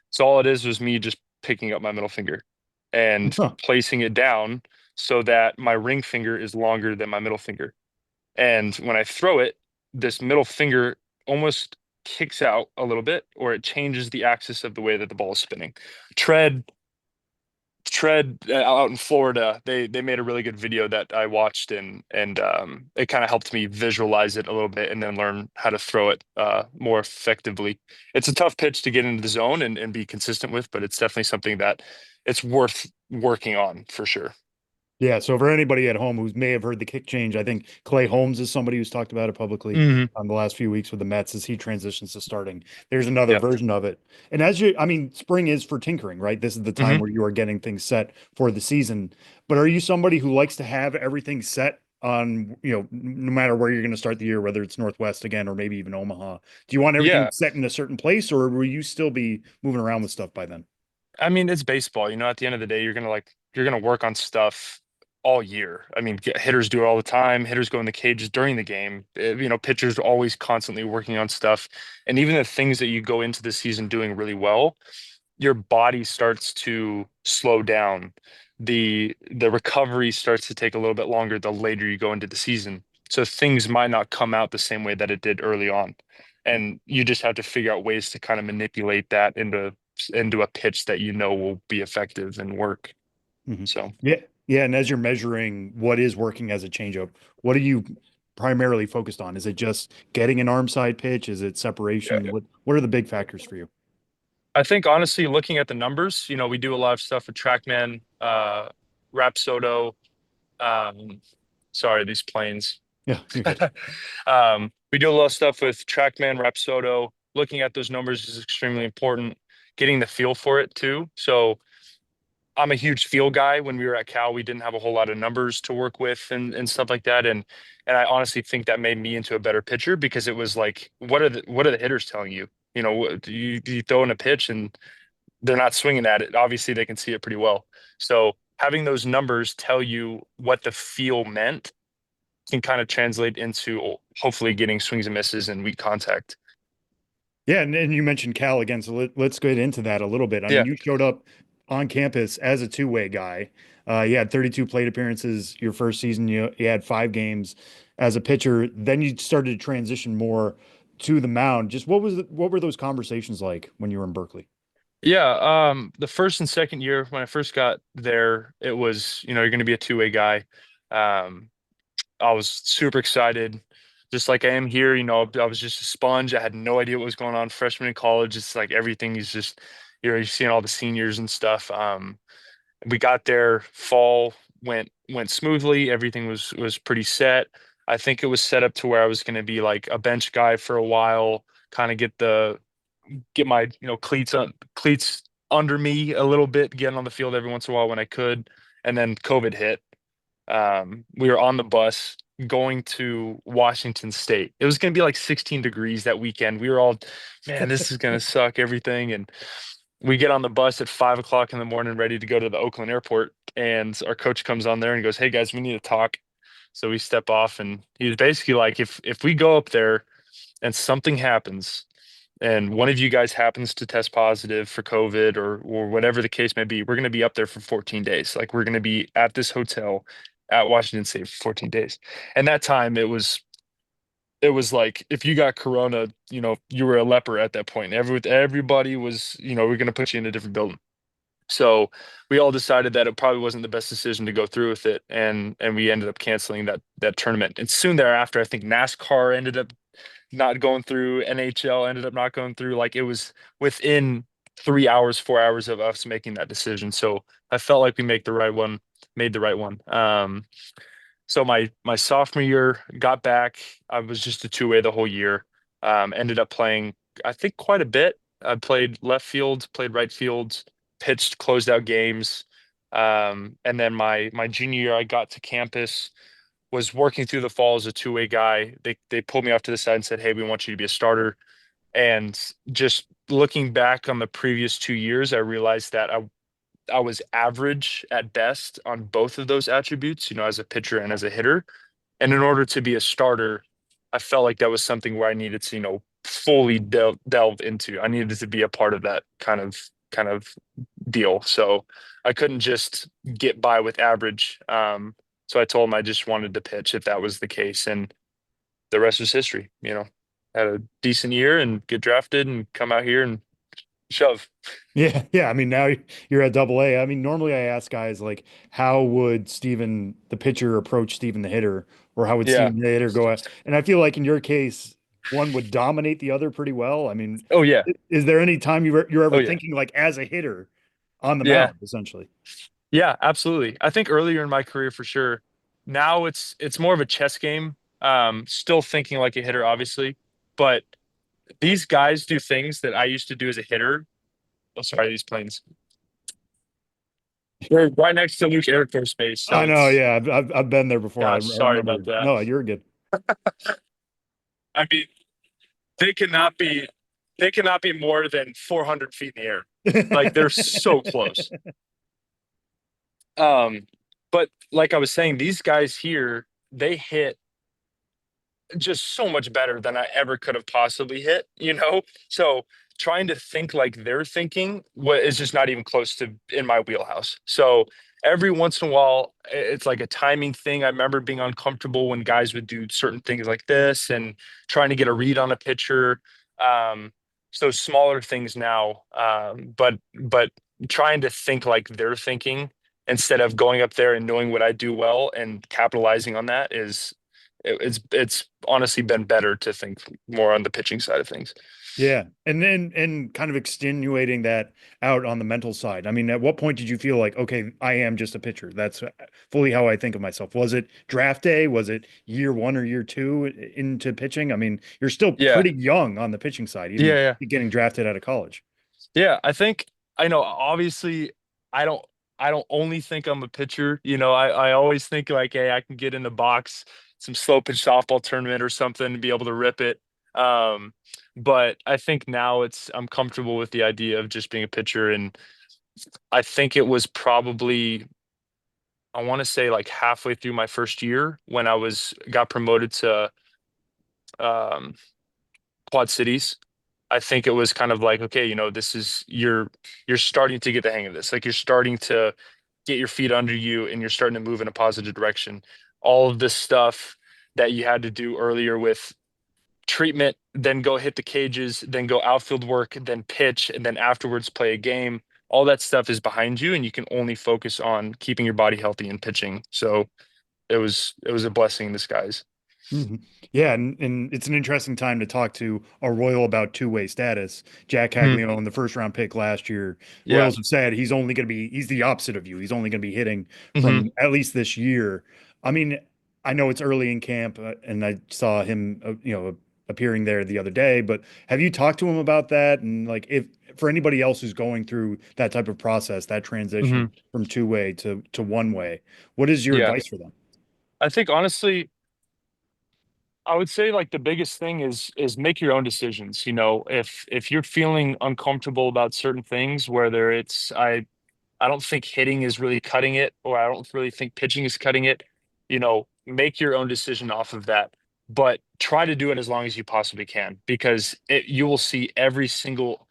So all it is was me just picking up my middle finger and Huh. placing it down so that my ring finger is longer than my middle finger. And when I throw it, this middle finger almost kicks out a little bit, or it changes the axis of the way that the ball is spinning. Tread out in Florida, they made a really good video that I watched, and it kind of helped me visualize it a little bit and then learn how to throw it more effectively. It's a tough pitch to get into the zone and be consistent with, but it's definitely something that it's worth working on for sure. Yeah, so for anybody at home who may have heard the kick change, I think Clay Holmes is somebody who's talked about it publicly Hmm. on the last few weeks with the Mets as he transitions to starting. There's another Yeah. version of it. And I mean, spring is for tinkering, right? This is the time Hmm. where you are getting things set for the season. But are you somebody who likes to have everything set on, no matter where you're going to start the year, whether it's Northwest again or maybe even Omaha? Do you want everything Yeah. set in a certain place, or will you still be moving around with stuff by then? I mean, it's baseball. At the end of the day, you're gonna work on stuff all year. I mean, hitters do it all the time. Hitters go in the cages during the game. Pitchers are always constantly working on stuff, and even the things that you go into the season doing really well, your body starts to slow down. The recovery starts to take a little bit longer the later you go into the season. So things might not come out the same way that it did early on. And you just have to figure out ways to kind of manipulate that into a pitch that will be effective and work. Mhm. So Yeah. Yeah. And as you're measuring what is working as a changeup, what are you primarily focused on? Is it just getting an arm side pitch? Is it separation? What are the big factors for you? I think honestly, looking at the numbers, we do a lot of stuff with TrackMan, Rapsodo. Um, sorry, these planes. Yeah, you're good. We do a lot of stuff with TrackMan, Rapsodo. Looking at those numbers is extremely important. Getting the feel for it too. So I'm a huge feel guy. When we were at Cal, we didn't have a whole lot of numbers to work with and stuff like that. And I honestly think that made me into a better pitcher because it was like, what are the hitters telling you? You throw in a pitch and they're not swinging at it. Obviously, they can see it pretty well. So having those numbers tell you what the feel meant can kind of translate into hopefully getting swings and misses and weak contact. Yeah, and you mentioned Cal again, so let's get into that a little bit. I mean, Yeah. you showed up on campus as a two-way guy. You had 32 plate appearances your first season. You had 5 games as a pitcher. Then you started to transition more to the mound. Just what were those conversations like when you were in Berkeley? Yeah, the first and second year when I first got there, it was, you're going to be a two-way guy. Um, I was super excited, just like I am here. I was just a sponge. I had no idea what was going on freshman in college. It's like everything is just, you're seeing all the seniors and stuff. We got there, fall went smoothly. Everything was pretty set. I think it was set up to where I was going to be like a bench guy for a while, kind of get my cleats under me a little bit, getting on the field every once in a while when I could. And then COVID hit. We were on the bus going to Washington State. It was going to be like 16 degrees that weekend. We were all, man, this is going to suck, everything. And we get on the bus at 5 o'clock in the morning, ready to go to the Oakland airport. And our coach comes on there and goes, "Hey guys, we need to talk." So we step off, and he was basically like, if we go up there and something happens, and one of you guys happens to test positive for COVID or whatever the case may be, we're going to be up there for 14 days. Like, we're going to be at this hotel at Washington State for 14 days. And that time it was like, if you got corona, you were a leper at that point. Everybody was, we're going to put you in a different building. So we all decided that it probably wasn't the best decision to go through with it, and we ended up canceling that tournament. And soon thereafter, I think NASCAR ended up not going through, NHL ended up not going through. Like, it was within 3 hours, 4 hours of us making that decision. So I felt like we made the right one. So my sophomore year, got back. I was just a two-way the whole year. Ended up playing, I think, quite a bit. I played left field, played right field, pitched, closed out games. And then my junior year, I got to campus, was working through the fall as a two-way guy. They pulled me off to the side and said, "Hey, we want you to be a starter." And just looking back on the previous 2 years, I realized that I was average at best on both of those attributes, as a pitcher and as a hitter. And in order to be a starter, I felt like that was something where I needed to, fully delve into. I needed to be a part of that kind of deal. So I couldn't just get by with average. So I told him I just wanted to pitch if that was the case, and the rest was history. Had a decent year and get drafted and come out here and shove. Yeah, yeah. I mean, now you're at Double A. I mean, normally I ask guys like, how would Steven the pitcher approach Steven the hitter, or how would Yeah. Steven the hitter go at? And I feel like in your case, one would dominate the other pretty well. I mean, Oh yeah. is there any time you're Oh ever yeah. thinking like as a hitter on the Yeah. mound, essentially? Yeah, absolutely. I think earlier in my career for sure. Now it's more of a chess game. Still thinking like a hitter, obviously, but these guys do things that I used to do as a hitter. Oh, sorry, these planes. We're right next to Luke Air Force Base, so I know. it's, Yeah, I've been there before. I gosh, sorry remember. about that. No, you're good. I mean, they cannot be they cannot be more than 400 feet in the air. Like, they're so close. But like I was saying, these guys here, they hit just so much better than I ever could have possibly hit. So trying to think like they're thinking is just not even close to in my wheelhouse. So every once in a while, it's like a timing thing. I remember being uncomfortable when guys would do certain things like this and trying to get a read on a pitcher. So smaller things now, but trying to think like they're thinking instead of going up there and knowing what I do well and capitalizing on that it's honestly been better to think more on the pitching side of things. Yeah. And then, and kind of extenuating that out on the mental side. I mean, at what point did you feel like, okay, I am just a pitcher? That's fully how I think of myself. Was it draft day? Was it year one or year two into pitching? I mean, you're still Yeah. pretty young on the pitching side, even Yeah. getting drafted out of college. Yeah. I think, I know, obviously, I don't, I don't only think I'm a pitcher. I always think like, hey, I can get in the box, some slow pitch softball tournament or something, and be able to rip it. But I think now I'm comfortable with the idea of just being a pitcher. And I think it was probably, I want to say, like halfway through my first year when got promoted to um, Quad Cities. I think it was kind of like, okay, this is you're starting to get the hang of this. Like you're starting to get your feet under you and you're starting to move in a positive direction. All of this stuff that you had to do earlier with treatment, then go hit the cages, then go outfield work, then pitch, and then afterwards play a game. All that stuff is behind you, and you can only focus on keeping your body healthy and pitching. So it was a blessing in disguise. Mhm. Yeah, and it's an interesting time to talk to a Royal about two-way status. Jack Caglione, the first round pick last year, Yeah. Royals have said he's the opposite of you. He's only going to be hitting Mhm. from at least this year. I mean, I know it's early in camp, and I saw him, appearing there the other day. But have you talked to him about that? And like, if for anybody else who's going through that type of process, that transition from two-way to one-way, what is your Yeah. advice for them? I think honestly, I would say like the biggest thing is make your own decisions. If you're feeling uncomfortable about certain things, whether it's I don't think hitting is really cutting it, or I don't really think pitching is cutting it, make your own decision off of that. But try to do it as long as you possibly can, because you will see every single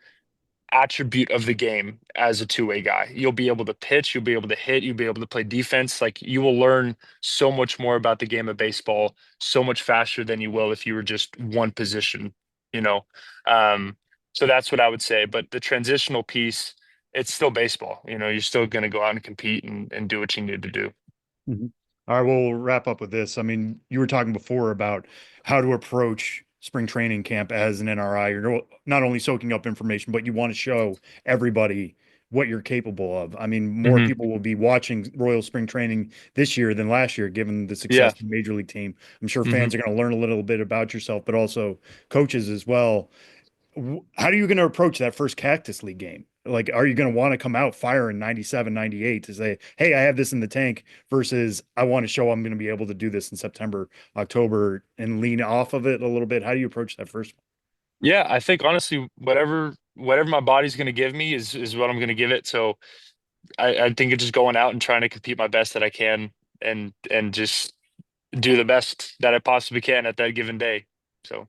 attribute of the game as a two-way guy. You'll be able to pitch, you'll be able to hit, you'll be able to play defense. Like you will learn so much more about the game of baseball so much faster than you will if you were just one position, you know. So that's what I would say. But the transitional piece, it's still baseball. You're still going to go out and compete and do what you need to do. Mhm. All right, we'll wrap up with this. I mean, you were talking before about how to approach spring training camp as an NRI. You're not only soaking up information, but you want to show everybody what you're capable of. I mean, more Mhm. people will be watching Royal spring training this year than last year, given the success of the major league team. I'm sure fans are going to learn a little bit about yourself, but also coaches as well. How are you going to approach that first Cactus League game? Like, are you going to want to come out firing 97, 98 to say, hey, I have this in the tank, versus I want to show I'm going to be able to do this in September, October, and lean off of it a little bit? How do you approach that first one? Yeah, I think honestly, whatever my body's going to give me is what I'm going to give it. So I think it's just going out and trying to compete my best that I can, and just do the best that I possibly can at that given day. So.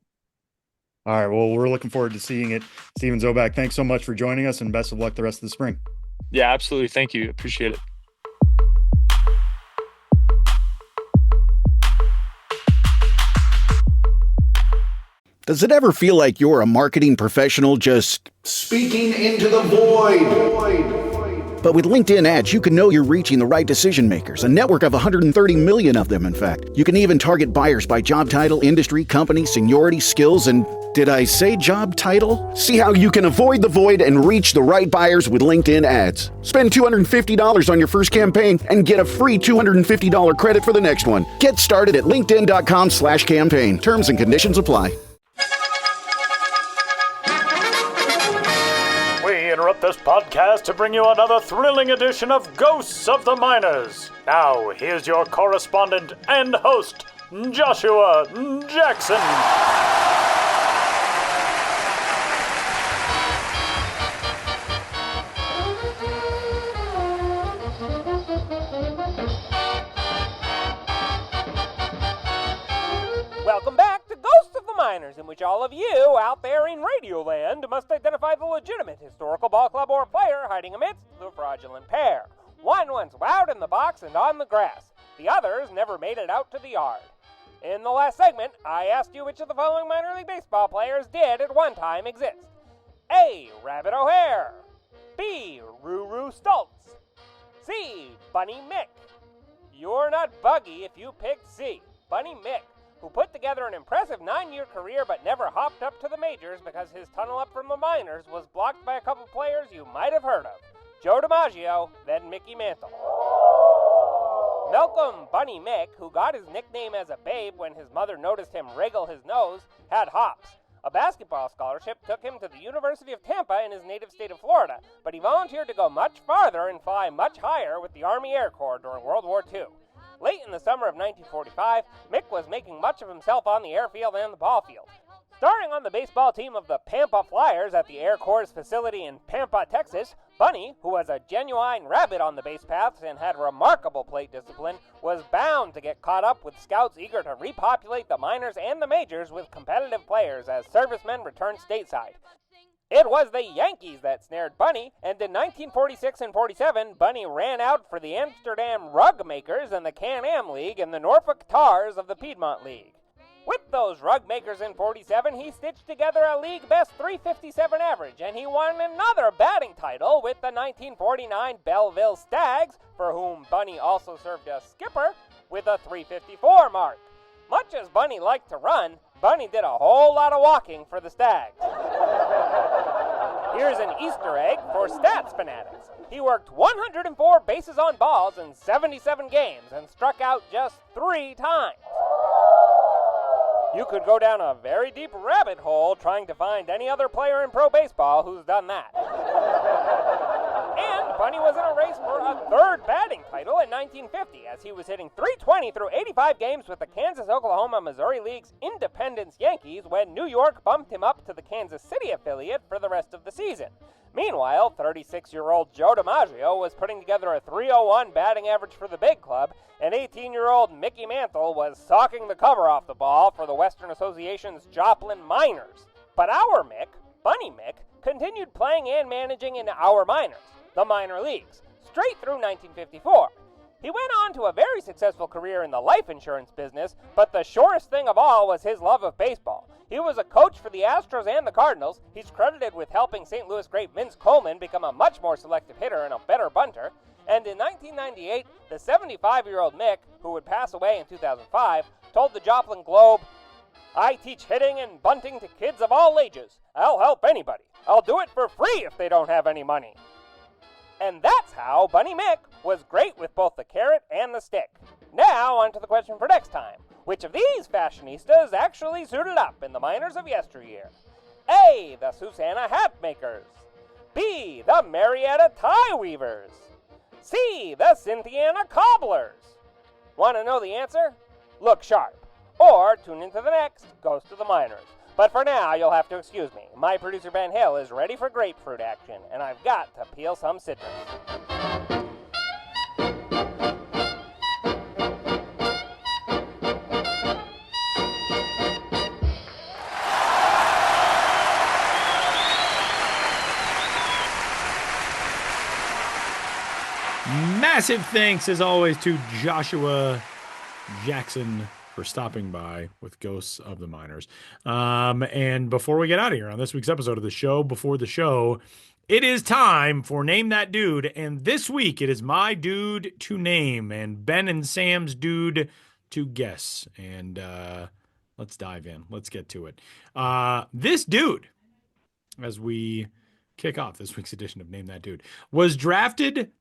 All right. Well, we're looking forward to seeing it. Steven Zobac, thanks so much for joining us, and best of luck the rest of the spring. Yeah, absolutely. Thank you. Appreciate it. Does it ever feel like you're a marketing professional just speaking into the void? But with LinkedIn ads, you can know you're reaching the right decision makers, a network of 130 million of them, in fact. You can even target buyers by job title, industry, company, seniority, skills, and did I say job title? See how you can avoid the void and reach the right buyers with LinkedIn ads. Spend $250 on your first campaign and get a free $250 credit for the next one. Get started at linkedin.com/campaign. Terms and conditions apply. Interrupt this podcast to bring you another thrilling edition of Ghosts of the Miners. Now, here's your correspondent and host, Joshua Jackson. Welcome back to Ghosts of the Miners, in which all of you out there in Radioland must identify the legitimate historical ball club or player hiding amidst the fraudulent pair. One once wowed in the box and on the grass. The others never made it out to the yard. In the last segment, I asked you which of the following minor league baseball players did at one time exist. A. Rabbit O'Hare. B. Ruru Stultz. C. Bunny Mick. You're not buggy if you picked C. Bunny Mick, who put together an impressive 9-year career but never hopped up to the majors because his tunnel up from the minors was blocked by a couple players you might have heard of. Joe DiMaggio, then Mickey Mantle. Malcolm Bunny Mick, who got his nickname as a babe when his mother noticed him wriggle his nose, had hops. A basketball scholarship took him to the University of Tampa in his native state of Florida, but he volunteered to go much farther and fly much higher with the Army Air Corps during World War II. Late in the summer of 1945, Mick was making much of himself on the airfield and the ball field. Starring on the baseball team of the Pampa Flyers at the Air Corps facility in Pampa, Texas, Bunny, who was a genuine rabbit on the base paths and had remarkable plate discipline, was bound to get caught up with scouts eager to repopulate the minors and the majors with competitive players as servicemen returned stateside. It was the Yankees that snared Bunny, and in 1946 and 47, Bunny ran out for the Amsterdam Rug Makers in the Can-Am League and the Norfolk Tars of the Piedmont League. With those rug makers in 47, he stitched together a league-best .357 average, and he won another batting title with the 1949 Belleville Stags, for whom Bunny also served as skipper, with a .354 mark. Much as Bunny liked to run, Bunny did a whole lot of walking for the Stags. Here's an Easter egg for stats fanatics. He worked 104 bases on balls in 77 games and struck out just 3 times. You could go down a very deep rabbit hole trying to find any other player in pro baseball who's done that. And Bunny was in a race for a 3rd batting title in 1950 as he was hitting .320 through 85 games with the Kansas, Oklahoma, Missouri League's Independence Yankees when New York bumped him up to the Kansas City affiliate for the rest of the season. Meanwhile, 36-year-old Joe DiMaggio was putting together a .301 batting average for the big club, and 18-year-old Mickey Mantle was socking the cover off the ball for the Western Association's Joplin Miners. But our Mick, Bunny Mick, continued playing and managing in our minors, the minor leagues, straight through 1954. He went on to a very successful career in the life insurance business, but the surest thing of all was his love of baseball. He was a coach for the Astros and the Cardinals. He's credited with helping St. Louis great Vince Coleman become a much more selective hitter and a better bunter. And in 1998, the 75-year-old Mick, who would pass away in 2005, told the Joplin Globe, "I teach hitting and bunting to kids of all ages. I'll help anybody. I'll do it for free if they don't have any money." And that's how Bunny Mick was great with both the carrot and the stick. Now, on to the question for next time. Which of these fashionistas actually suited up in the miners of yesteryear? A, the Susanna Hat Makers. B, the Marietta Tie Weavers. C, the Cynthiana Cobblers. Want to know the answer? Look sharp. Or tune into the next Ghost of the Miners. But for now, you'll have to excuse me. My producer Ben Hill is ready for grapefruit action, and I've got to peel some citrus. Massive thanks, as always, to Joshua Jackson for stopping by with Ghosts of the Miners. And before we get out of here on this week's episode of the show, before the show, it is time for Name That Dude. And this week, it is my dude to name and Ben and Sam's dude to guess. And let's dive in. Let's get to it. This dude, as we kick off this week's edition of Name That Dude, was drafted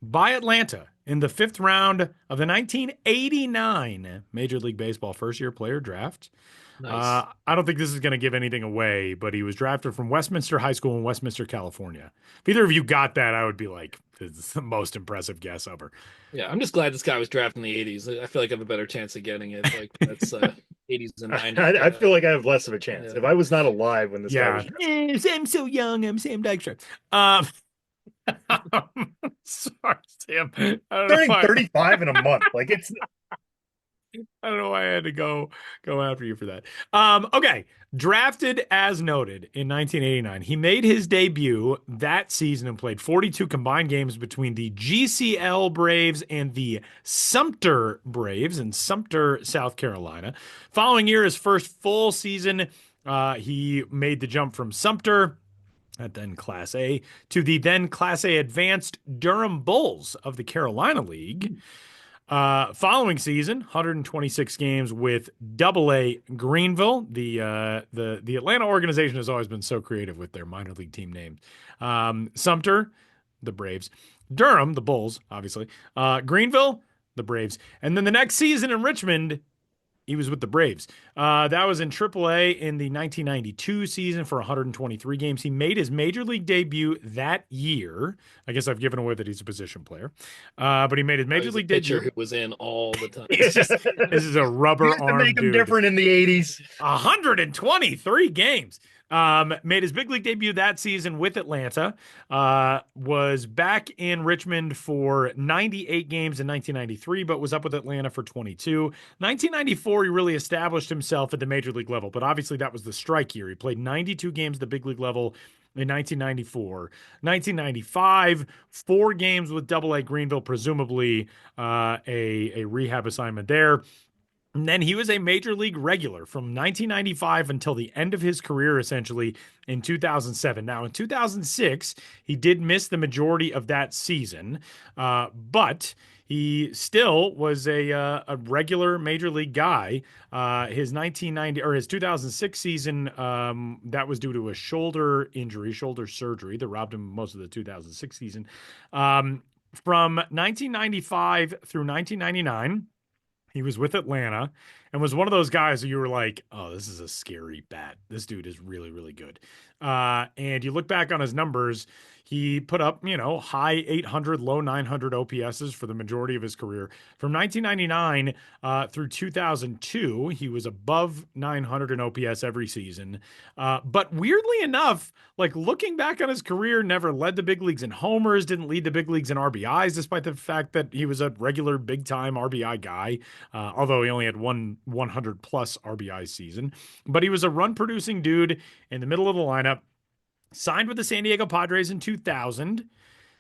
by Atlanta in the 5th round of the 1989 Major League Baseball first-year player draft. Nice. I don't think this is going to give anything away, but he was drafted from Westminster High School in Westminster, California. If either of you got that, I would be like, this is the most impressive guess ever. Yeah, I'm just glad this guy was drafted in the 80s. I feel like I have a better chance of getting it. Like that's 80s and 90s. I feel like I have less of a chance. Yeah. If I was not alive when this guy was I'm so young. I'm Sam Dykstra. Sorry, Sam. Turning 35 in a month. Like it's I don't know why I had to go after you for that. Okay. Drafted as noted in 1989. He made his debut that season and played 42 combined games between the GCL Braves and the Sumter Braves in Sumter, South Carolina. Following year, his first full season, he made the jump from Sumter at then Class A to the then Class A Advanced Durham Bulls of the Carolina League. Following season, 126 games with Double-A Greenville. The Atlanta organization has always been so creative with their minor league team names. Sumter, the Braves. Durham, the Bulls, obviously. Greenville, the Braves. And then the next season in Richmond, he was with the Braves. That was in AAA in the 1992 season for 123 games. He made his major league debut that year. I guess I've given away that he's a position player. But he made his major league debut. Who was in all the time. This is a rubber arm make him dude. different in the 80s. 123 games. Made his big league debut that season with Atlanta, was back in Richmond for 98 games in 1993, but was up with Atlanta for 22. 1994, he really established himself at the major league level, but obviously that was the strike year. He played 92 games at the big league level in 1994. 1995, 4 games with Double-A Greenville, presumably a rehab assignment there. And then he was a major league regular from 1995 until the end of his career, essentially, in 2007. Now, in 2006, he did miss the majority of that season, but he still was a regular major league guy. His 2006 season, that was due to a shoulder injury, shoulder surgery that robbed him most of the 2006 season. From 1995 through 1999, he was with Atlanta and was one of those guys who you were like, oh, this is a scary bat. This dude is really, really good. And you look back on his numbers, he put up, high 800, low 900 OPSs for the majority of his career. From 1999 through 2002, he was above 900 in OPS every season. But weirdly enough, like looking back on his career, never led the big leagues in homers, didn't lead the big leagues in RBIs, despite the fact that he was a regular big-time RBI guy, although he only had one 100-plus RBI season. But he was a run-producing dude in the middle of the lineup. Signed with the San Diego Padres in 2000,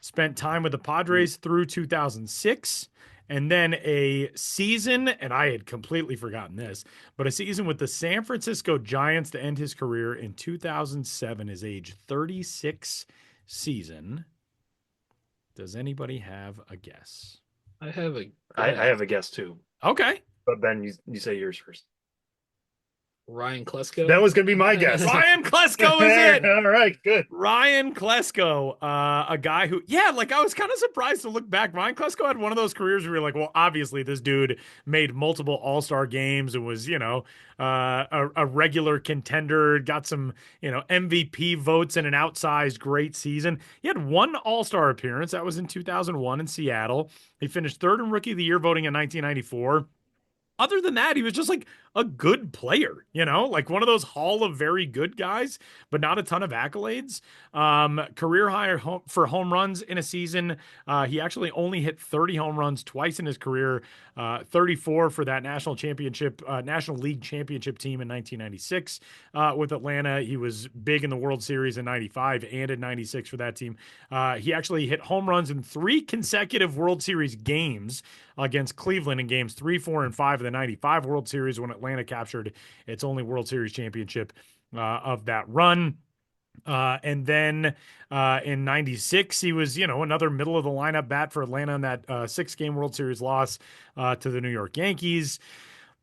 spent time with the Padres through 2006, and then a season, and I had completely forgotten this, but a season with the San Francisco Giants to end his career in 2007, his age 36 season. Does anybody have a guess? I have a guess too. Okay. But Ben, you say yours first. Ryan Klesko. That was going to be my guess. Ryan Klesko is it. All right, good. Ryan Klesko, a guy who, I was kind of surprised to look back. Ryan Klesko had one of those careers where you're like, well, obviously this dude made multiple All-Star games and was, a regular contender, got some, MVP votes and an outsized great season. He had one All-Star appearance. That was in 2001 in Seattle. He finished 3rd in Rookie of the Year voting in 1994. Other than that, he was just like a good player, like one of those Hall of Very Good guys, but not a ton of accolades. Career high for home runs in a season. He actually only hit 30 home runs twice in his career, 34 for that National League Championship team in 1996 with Atlanta. He was big in the World Series in 95 and in 96 for that team. He actually hit home runs in 3 consecutive World Series games against Cleveland in games 3, 4, and 5 of the 95 World Series when Atlanta captured its only World Series championship of that run. And then in 96, he was, another middle of the lineup bat for Atlanta in that 6-game World Series loss to the New York Yankees.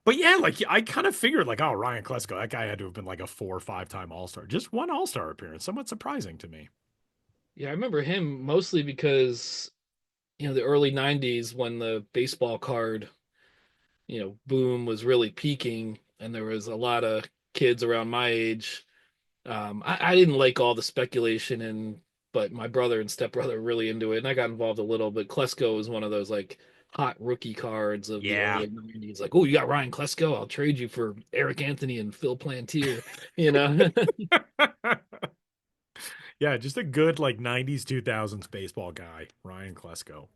But I kind of figured Ryan Klesko, that guy had to have been like a 4 or 5-time All-Star. Just one All-Star appearance, somewhat surprising to me. Yeah, I remember him mostly because, the early 90s when the baseball card, boom was really peaking and there was a lot of kids around my age. I didn't like all the speculation but my brother and stepbrother were really into it and I got involved a little, but Klesko was one of those hot rookie cards of the early 90s. Like, oh, you got Ryan Klesko? I'll trade you for Eric Anthony and Phil Plantier, Yeah, just a good 90s, 2000s baseball guy, Ryan Klesko.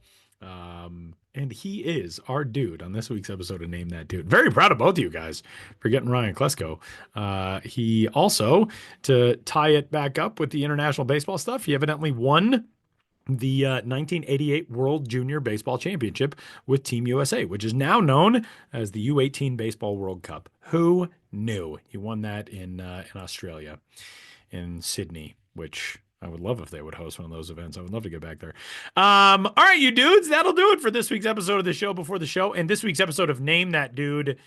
And he is our dude on this week's episode of Name That Dude. Very proud of both of you guys for getting Ryan Klesko. He also, to tie it back up with the international baseball stuff, he evidently won the 1988 World Junior Baseball Championship with Team USA, which is now known as the U18 Baseball World Cup. Who knew? He won that in Australia, in Sydney, which I would love if they would host one of those events. I would love to get back there. All right, you dudes, that'll do it for this week's episode of the Show Before the Show and this week's episode of Name That Dude,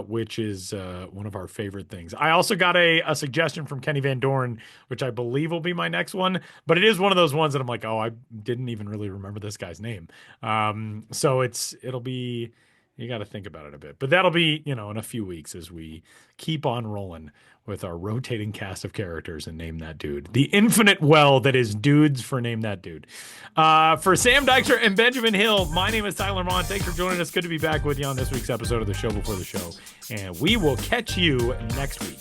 which is one of our favorite things. I also got a suggestion from Kenny Van Dorn, which I believe will be my next one, but it is one of those ones that I'm like, oh, I didn't even really remember this guy's name. So it'll be, you got to think about it a bit, but that'll be, in a few weeks as we keep on rolling with our rotating cast of characters and Name That Dude. The infinite well that is dudes for Name That Dude. For Sam Dykstra and Benjamin Hill, my name is Tyler Mond. Thanks for joining us. Good to be back with you on this week's episode of the Show Before the Show. And we will catch you next week.